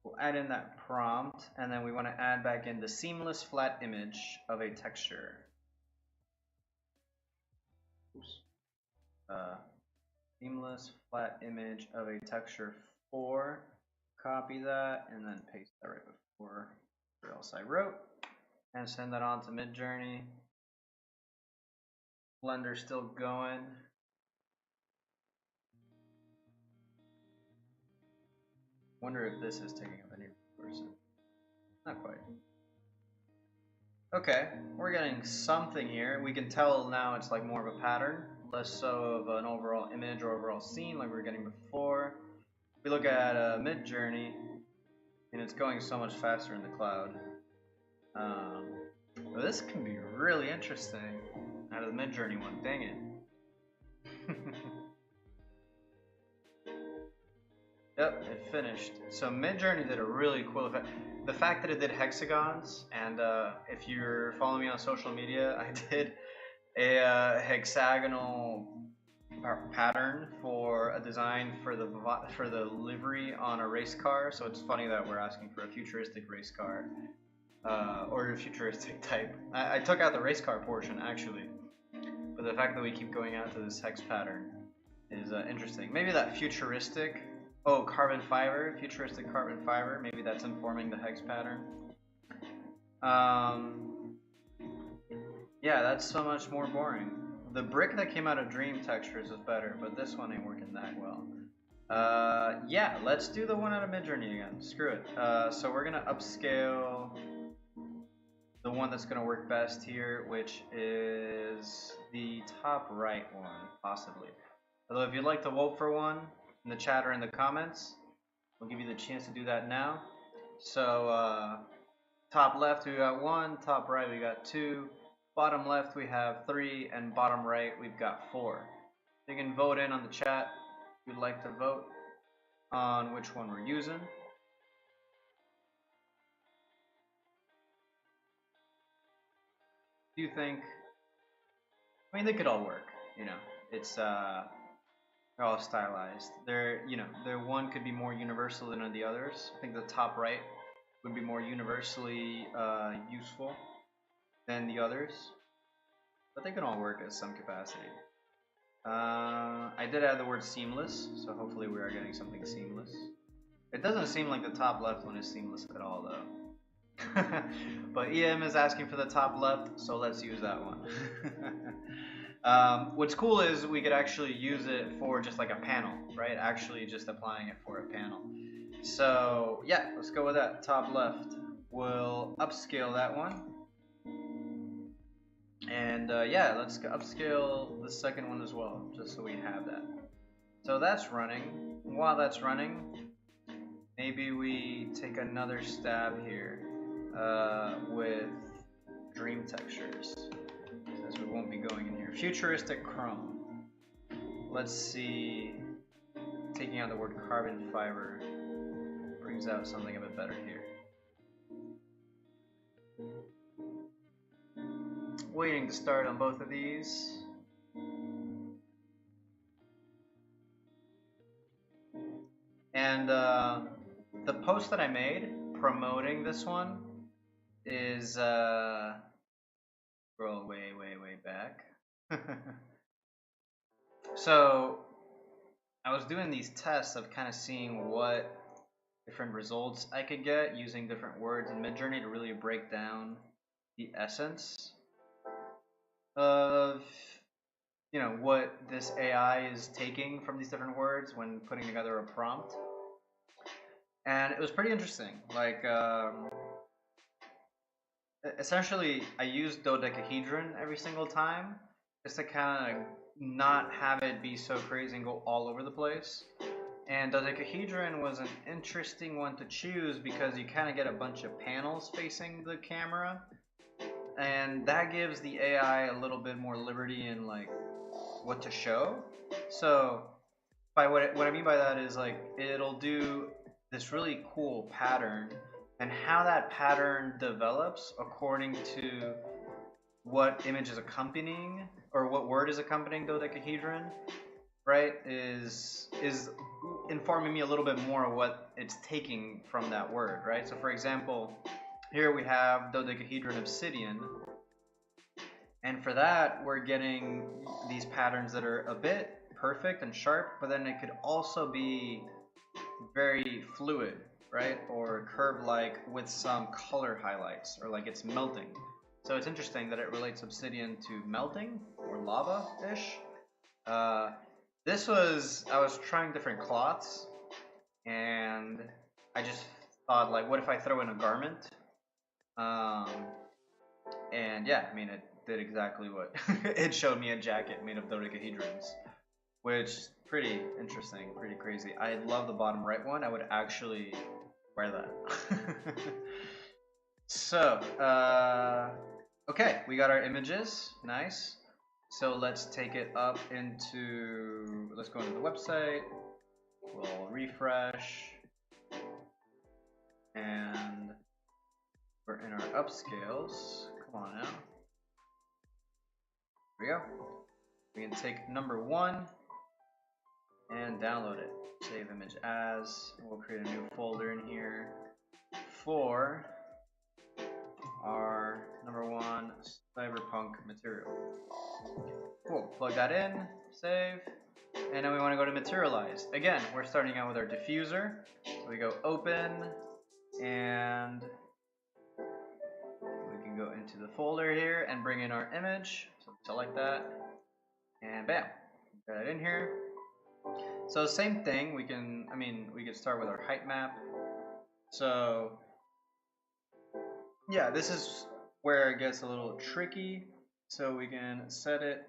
we'll add in that prompt, and then we want to add back in the seamless flat image of a texture. Oops. Seamless flat image of a texture 4. Copy that and then paste that right before where else I wrote, and send that on to Midjourney. Blender's still going. Wonder if this is taking up any resources. Not quite. Okay, we're getting something here. We can tell now it's like more of a pattern, less so of an overall image or overall scene like we were getting before. If we look at Midjourney, and it's going so much faster in the cloud. Well, this can be really interesting out of the Midjourney one. Dang it. Yep, it finished. So Midjourney did a really cool effect. The fact that it did hexagons, and if you're following me on social media, I did a hexagonal pattern for a design for the livery on a race car. So it's funny that we're asking for a futuristic race car or a futuristic type. I took out the race car portion actually, but the fact that we keep going out to this hex pattern is interesting. Maybe that futuristic. Oh, carbon fiber, futuristic carbon fiber. Maybe that's informing the hex pattern. Yeah, that's so much more boring. The brick that came out of Dream Textures is better, but this one ain't working that well. Yeah, let's do the one out of Midjourney again. Screw it. So we're gonna upscale the one that's gonna work best here, which is the top right one, possibly. Although if you'd like to vote for one in the chat or in the comments, we'll give you the chance to do that now. So top left we got 1, top right we got 2, bottom left we have 3, and bottom right we've got 4. You can vote in on the chat if you'd like to vote on which one we're using. Do you think? I mean, they could all work. You know, it's they're all stylized. They're, you know, one could be more universal than the others. I think the top right would be more universally useful than the others, but they can all work at some capacity. I did add the word seamless, so hopefully we are getting something seamless. It doesn't seem like the top left one is seamless at all though. But EM is asking for the top left, so let's use that one. What's cool is we could actually use it for just like a panel, right? Actually just applying it for a panel. So yeah, let's go with that. Top left. We'll upscale that one. And yeah, let's upscale the second one as well, just so we have that. So that's running. While that's running, maybe we take another stab here with Dream Textures, since we won't be going in here. Futuristic Chrome. Let's see, taking out the word carbon fiber brings out something a bit better here. Waiting to start on both of these. And the post that I made promoting this one is scroll way back. So I was doing these tests of kind of seeing what different results I could get using different words in Midjourney to really break down the essence of what this AI is taking from these different words when putting together a prompt. And it was pretty interesting. Like essentially I used dodecahedron every single time just to kind of not have it be so crazy and go all over the place. And dodecahedron was an interesting one to choose because you kind of get a bunch of panels facing the camera, and that gives the AI a little bit more liberty in like what to show. So by what I mean by that is like it'll do this really cool pattern, and how that pattern develops according to what image is accompanying or what word is accompanying dodecahedron, right, is informing me a little bit more of what it's taking from that word, right? So for example, here we have dodecahedron obsidian, and for that we're getting these patterns that are a bit perfect and sharp, but then it could also be very fluid, right, or curve-like with some color highlights, or like it's melting. So it's interesting that it relates obsidian to melting or lava-ish. I was trying different cloths, and I just thought, like, what if I throw in a garment? And yeah, I mean, it did exactly what it showed me, a jacket made of dodecahedrons, which is pretty interesting, pretty crazy. I love the bottom right one. I would actually wear that. So, okay, we got our images, nice. So let's take it up into, let's go into the website, we'll refresh, and we're in our upscales. Come on now. Here we go. We can take number 1 and download it. Save image as, and we'll create a new folder in here for our number 1 cyberpunk material. Cool, plug that in, save, and then we want to go to Materialize. Again, we're starting out with our diffuser, so we go open, and we can go into the folder here and bring in our image. So select that, and bam, put that in here. So same thing, we could start with our height map. So yeah, this is where it gets a little tricky. So we can set it,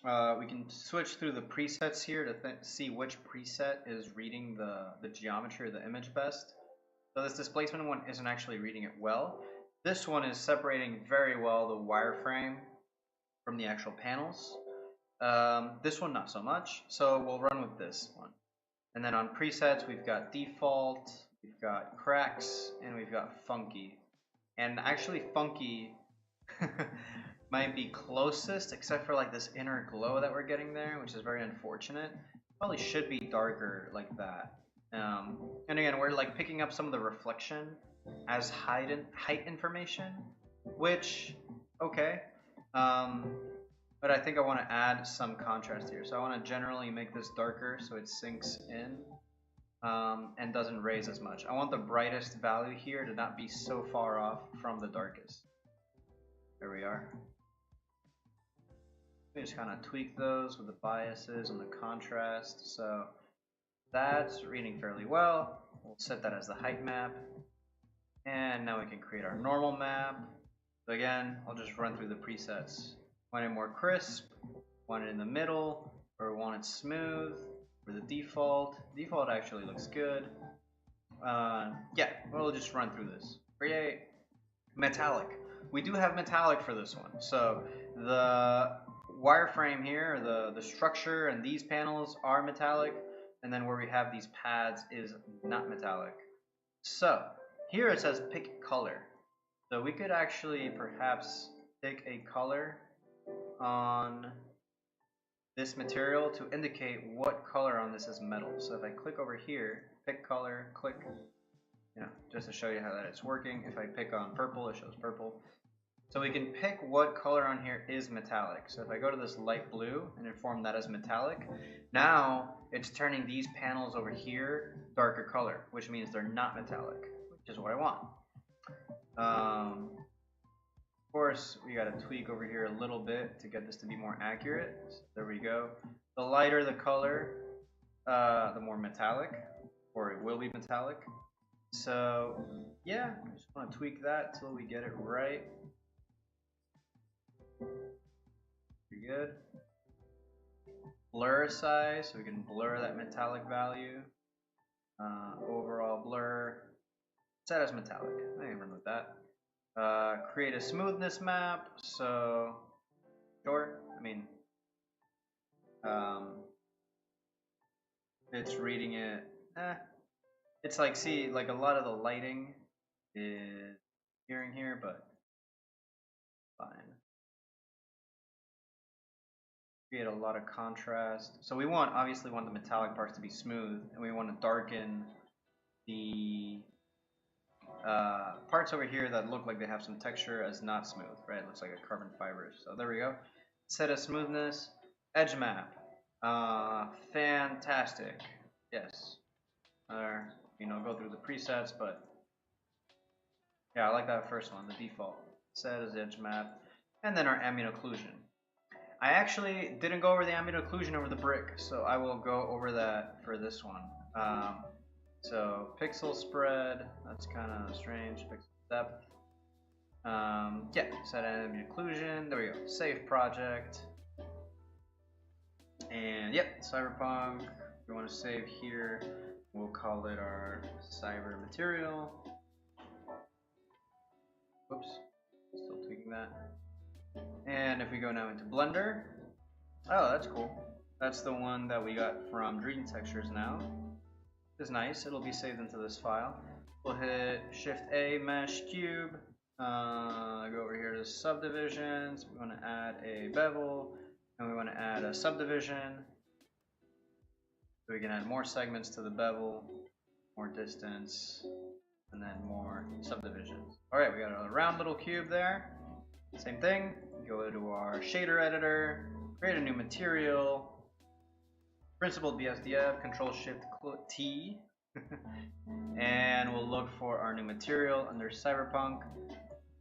we can switch through the presets here to see which preset is reading the geometry of the image best. So this displacement one isn't actually reading it well. This one is separating very well the wireframe from the actual panels. This one not so much, so we'll run with this one. And then on presets, we've got default, we've got cracks, and we've got funky. And actually funky might be closest, except for like this inner glow that we're getting there, which is very unfortunate. Probably should be darker like that. And again, we're like picking up some of the reflection as height information, which, okay. But I think I want to add some contrast here. So I want to generally make this darker so it sinks in and doesn't raise as much. I want the brightest value here to not be so far off from the darkest. There we are. We just kind of tweak those with the biases and the contrast. So that's reading fairly well. We'll set that as the height map. And now we can create our normal map. So again, I'll just run through the presets. Want it more crisp, want it in the middle, or want it smooth, or the default. Default actually looks good. Yeah, we'll just run through this. Create metallic. We do have metallic for this one. So the wireframe here, the structure and these panels are metallic, and then where we have these pads is not metallic. So here it says pick color. So we could actually perhaps pick a color on this material to indicate what color on this is metal. So if I click over here, pick color, click, just to show you how that it's working. If I pick on purple, it shows purple. So we can pick what color on here is metallic. So if I go to this light blue and inform that as metallic, now it's turning these panels over here darker color, which means they're not metallic, which is what I want. Of course, we got to tweak over here a little bit to get this to be more accurate. So there we go. The lighter the color, the more metallic, or it will be metallic. So yeah, I just want to tweak that till we get it right. Pretty good. Blur size, so we can blur that metallic value. Overall blur, set as metallic. I can run with that. Create a smoothness map. So sure, I mean, it's reading it. It's like, see, like a lot of the lighting is appearing here, but fine. Create a lot of contrast. So we obviously want the metallic parts to be smooth, and we want to darken the parts over here that look like they have some texture as not smooth, right? It looks like a carbon fiber. So there we go. Set a smoothness. Edge map. Fantastic. Yes. Go through the presets, but yeah, I like that first one, the default. Set as edge map. And then our ambient occlusion. I actually didn't go over the ambient occlusion over the brick, so I will go over that for this one. So pixel spread, that's kind of strange. Pixel depth. Yeah, set ambient occlusion. There we go. Save project. And yep, cyberpunk. We want to save here. We'll call it our cyber material. Whoops, still tweaking that. And if we go now into Blender, oh, that's cool. That's the one that we got from Dream Textures now. It's nice. It'll be saved into this file. We'll hit Shift A, Mesh Cube. Go over here to Subdivisions. We want to add a bevel, and we want to add a subdivision. So we can add more segments to the bevel, more distance, and then more subdivisions. All right, we got a round little cube there. Same thing. Go to our shader editor, create a new material. Principled BSDF, Control Shift T, and we'll look for our new material under Cyberpunk.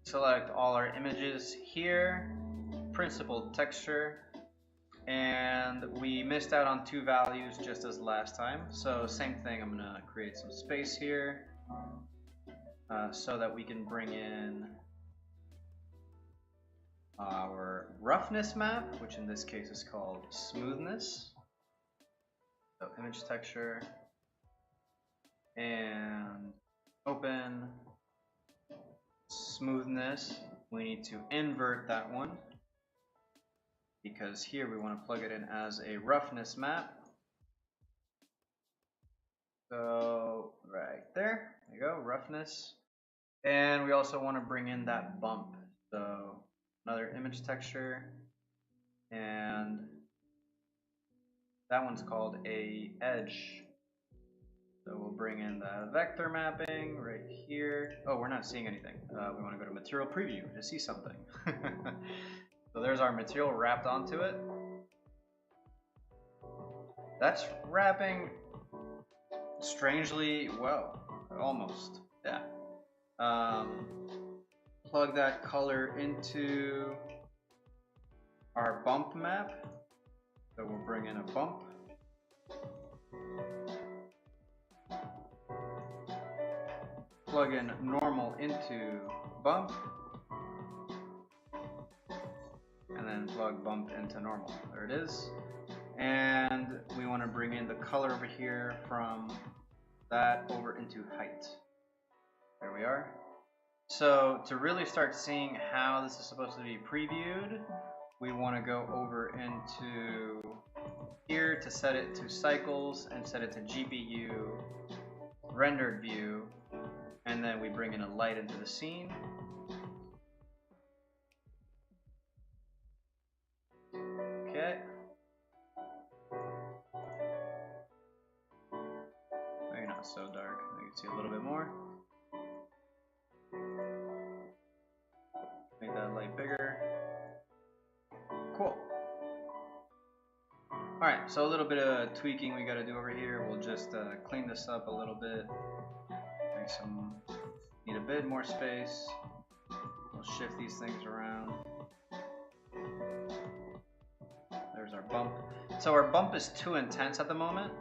Select all our images here, Principled Texture, and we missed out on 2 values just as last time. So same thing, I'm gonna create some space here so that we can bring in our roughness map, which in this case is called smoothness. So image texture and open smoothness. We need to invert that one because here we want to plug it in as a roughness map. So right there you go, roughness. And we also want to bring in that bump. So another image texture, and that one's called a edge. So we'll bring in the vector mapping right here. Oh, we're not seeing anything. We want to go to material preview to see something. So there's our material wrapped onto it. That's wrapping strangely well, almost. Yeah. Plug that color into our bump map. So we'll bring in a bump. Plug in normal into bump. And then plug bump into normal. There it is. And we want to bring in the color over here from that over into height. There we are. So to really start seeing how this is supposed to be previewed, we want to go over into here to set it to cycles and set it to GPU rendered view, and then we bring in a light into the scene. Okay. Maybe not so dark. You can see a little bit more. Make that light bigger. Cool. Alright, so a little bit of tweaking we gotta do over here. We'll just clean this up a little bit. Need a bit more space. We'll shift these things around. There's our bump. So our bump is too intense at the moment.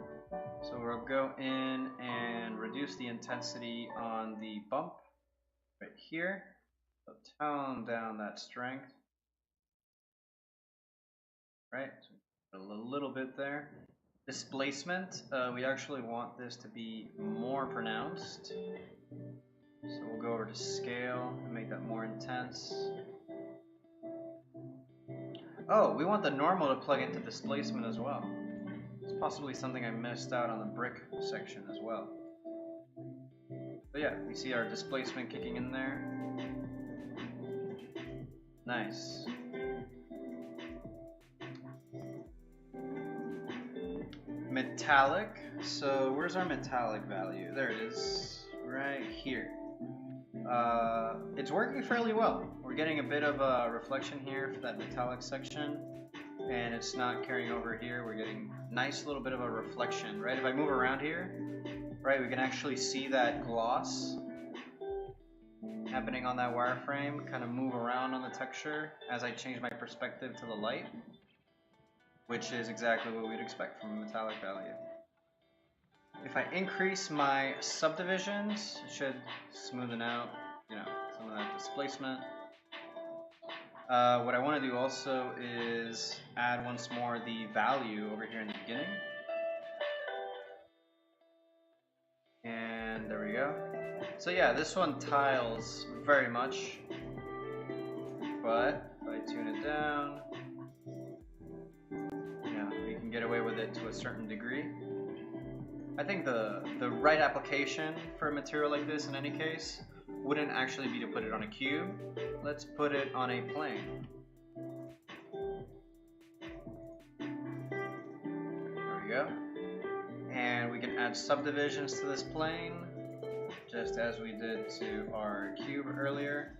So we'll go in and reduce the intensity on the bump right here. So tone down that strength. Right, so a little bit there. Displacement, we actually want this to be more pronounced. So we'll go over to scale and make that more intense. Oh, we want the normal to plug into displacement as well. It's possibly something I missed out on the brick section as well. But yeah, we see our displacement kicking in there. Nice. Metallic. So where's our metallic value? There it is, right here. It's working fairly well. We're getting a bit of a reflection here for that metallic section, and it's not carrying over here. We're getting nice little bit of a reflection, right? If I move around here, right, we can actually see that gloss happening on that wireframe, kind of move around on the texture as I change my perspective to the light, which is exactly what we'd expect from a metallic value. If I increase my subdivisions, it should smoothen out, you know, some of that displacement. What I want to do also is add once more the value over here in the beginning. And there we go. So yeah, this one tiles very much, but if I tune it down, we can get away with it to a certain degree. I think the right application for a material like this in any case wouldn't actually be to put it on a cube. Let's put it on a plane. There we go. And we can add subdivisions to this plane, just as we did to our cube earlier,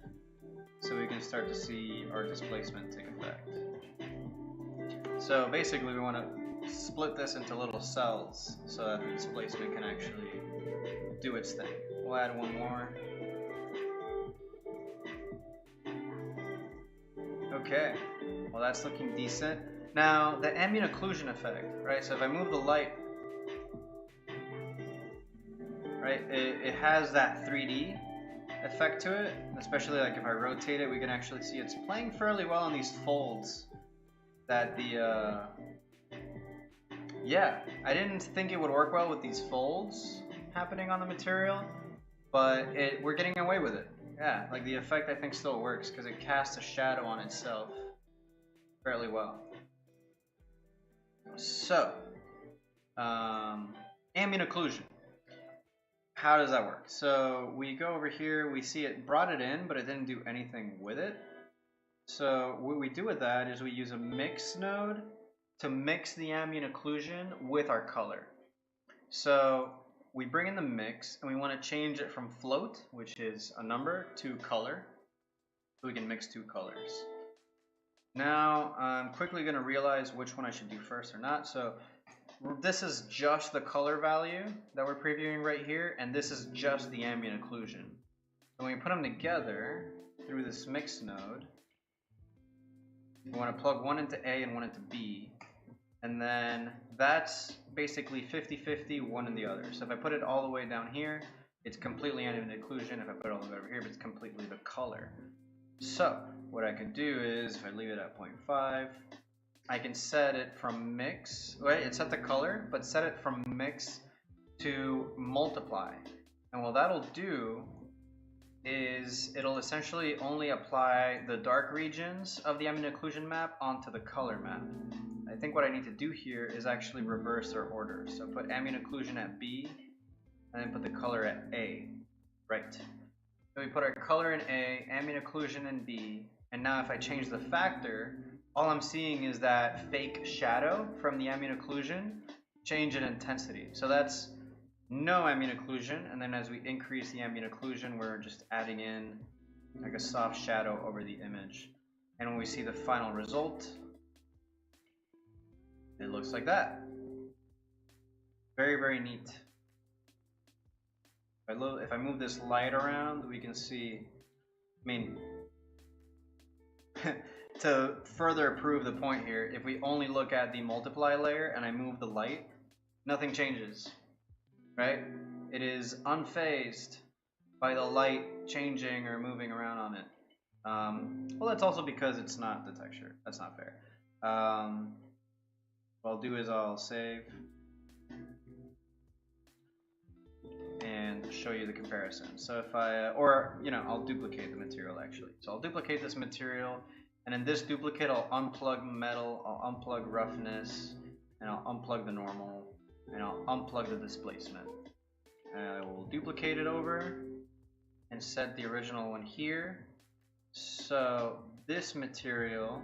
so we can start to see our displacement take effect. So basically we want to split this into little cells so that the displacement can actually do its thing. We'll add one more. Okay, well that's looking decent. Now the ambient occlusion effect, right? So if I move the light, right, it has that 3D effect to it, especially like if I rotate it, we can actually see it's playing fairly well on these folds that the yeah, I didn't think it would work well with these folds happening on the material, but we're getting away with it. Yeah, like the effect I think still works because it casts a shadow on itself fairly well. So, ambient occlusion. How does that work? So we go over here, we see it brought it in, but it didn't do anything with it. So what we do with that is we use a mix node to mix the ambient occlusion with our color. So we bring in the mix and we want to change it from float, which is a number, to color, so we can mix two colors. Now I'm quickly going to realize which one I should do first or not. So this is just the color value that we're previewing right here, and this is just the ambient occlusion. So when we put them together through this mix node, we want to plug one into A and one into B, and then that's basically 50-50, one and the other. So if I put it all the way down here, it's completely ambient occlusion. If I put it all the way over here, it's completely the color. So what I can do is, if I leave it at 0.5, I can set it from mix, right? It's set the color, but set it from mix to multiply. And what that'll do is it'll essentially only apply the dark regions of the ambient occlusion map onto the color map. I think what I need to do here is actually reverse their order. So put ambient occlusion at B, and then put the color at A. Right. So we put our color in A, ambient occlusion in B, and now if I change the factor, all I'm seeing is that fake shadow from the ambient occlusion change in intensity. So that's no ambient occlusion, and then as we increase the ambient occlusion, we're just adding in like a soft shadow over the image. And when we see the final result, it looks like that. Very, very neat. If I move this light around, we can see, I mean, to further prove the point here, if we only look at the multiply layer and I move the light, nothing changes, right? It is unfazed by the light changing or moving around on it. Well, that's also because it's not the texture. That's not fair. What I'll do is I'll save and show you the comparison. So if I, or you know, I'll duplicate the material actually. So I'll duplicate this material, and in this duplicate I'll unplug metal, I'll unplug roughness, and I'll unplug the normal, and I'll unplug the displacement. And I will duplicate it over and set the original one here. So this material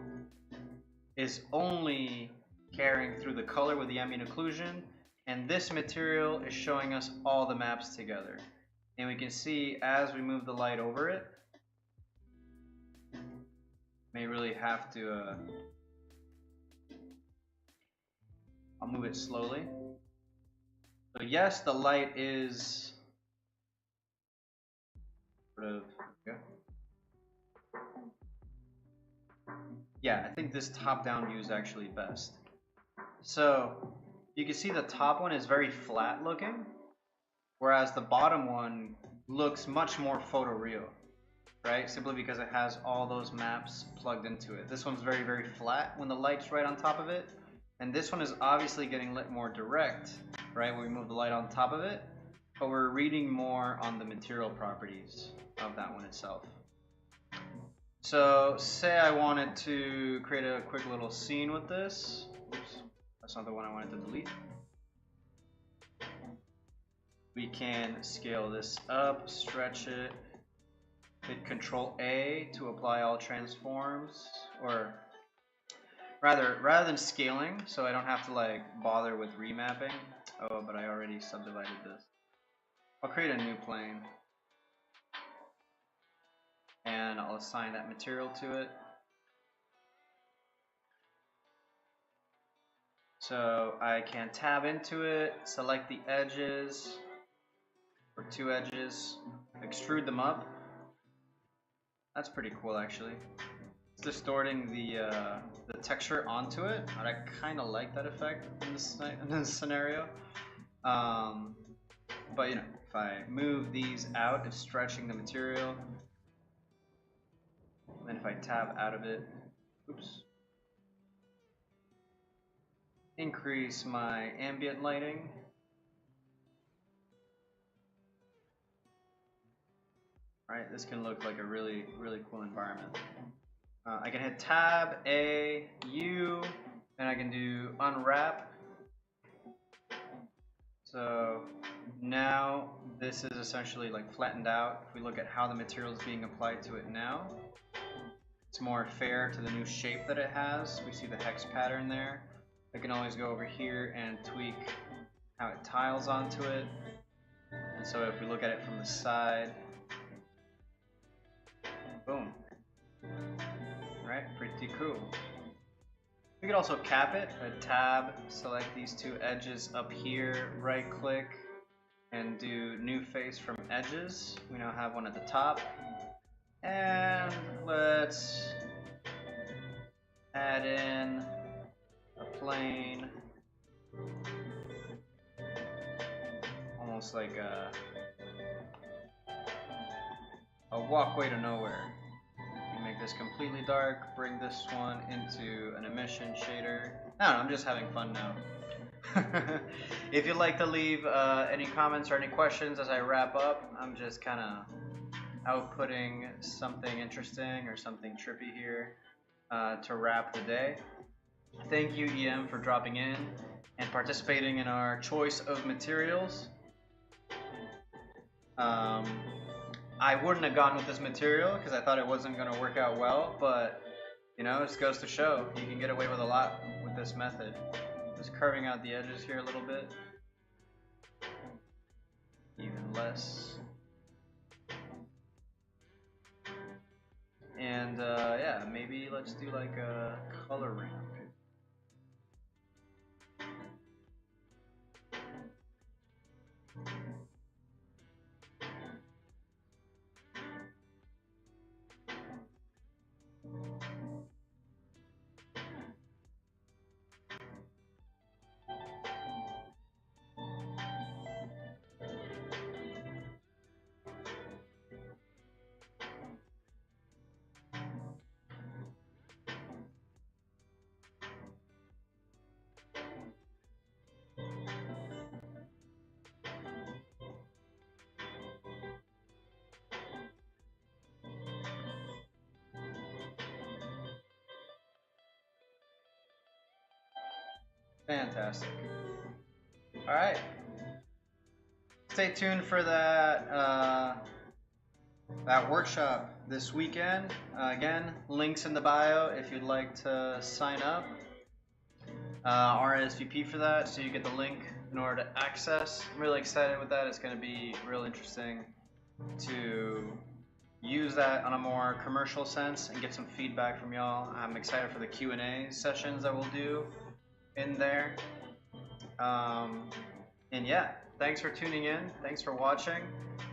is only carrying through the color with the ambient occlusion, and this material is showing us all the maps together. And we can see as we move the light over it, may really have to I'll move it slowly. So yes, the light is sort of, yeah, I think this top-down view is actually best. So you can see the top one is very flat looking, whereas the bottom one looks much more photoreal, right? Simply because it has all those maps plugged into it. This one's very, very flat when the light's right on top of it, and this one is obviously getting lit more direct, right, when we move the light on top of it, but we're reading more on the material properties of that one itself. So say I wanted to create a quick little scene with this. Oops, that's not the one I wanted to delete. We can scale this up, stretch it, hit Control A to apply all transforms, or rather than scaling, so I don't have to like bother with remapping. Oh, but I already subdivided this. I'll create a new plane, and I'll assign that material to it. So I can tab into it, select the edges, or two edges, extrude them up. That's pretty cool actually. It's distorting the texture onto it, but I kind of like that effect in this scenario. But you know, if I move these out, it's stretching the material. And if I tab out of it, oops, increase my ambient lighting. Right, this can look like a really, really cool environment. I can hit Tab, A, U, and I can do unwrap. So now this is essentially like flattened out. If we look at how the material is being applied to it now, it's more fair to the new shape that it has. We see the hex pattern there. I can always go over here and tweak how it tiles onto it. And so if we look at it from the side, boom. Right, pretty cool. We could also cap it, tab, select these two edges up here, right click, and do new face from edges. We now have one at the top. And let's add in a plane, almost like a walkway to nowhere. You make this completely dark, bring this one into an emission shader. I don't know, I'm just having fun now. If you'd like to leave any comments or any questions as I wrap up, I'm just kind of outputting something interesting or something trippy here to wrap the day. Thank you, EM, for dropping in and participating in our choice of materials. I wouldn't have gone with this material because I thought it wasn't going to work out well, but you know, it just goes to show you can get away with a lot with this method. Just curving out the edges here a little bit, even less. maybe let's do like a color ramp. Fantastic. All right. Stay tuned for that that workshop this weekend. Again, links in the bio if you'd like to sign up. RSVP for that, so you get the link in order to access. I'm really excited with that. It's going to be real interesting to use that on a more commercial sense and get some feedback from y'all. I'm excited for the Q&A sessions that we'll do in there. And yeah, thanks for tuning in. Thanks for watching.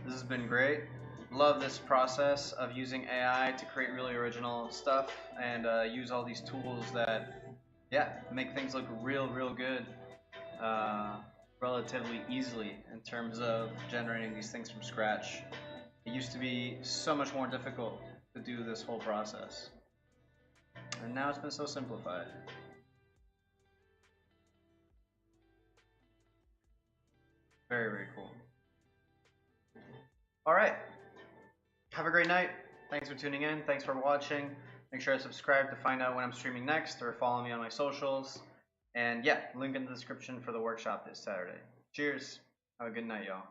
This has been great. Love this process of using AI to create really original stuff and use all these tools that, yeah, make things look real good relatively easily in terms of generating these things from scratch. It used to be so much more difficult to do this whole process, and now it's been so simplified. Very cool. All right. Have a great night. Thanks for tuning in. Thanks for watching. Make sure to subscribe to find out when I'm streaming next, or follow me on my socials. And yeah, link in the description for the workshop this Saturday. Cheers. Have a good night, y'all.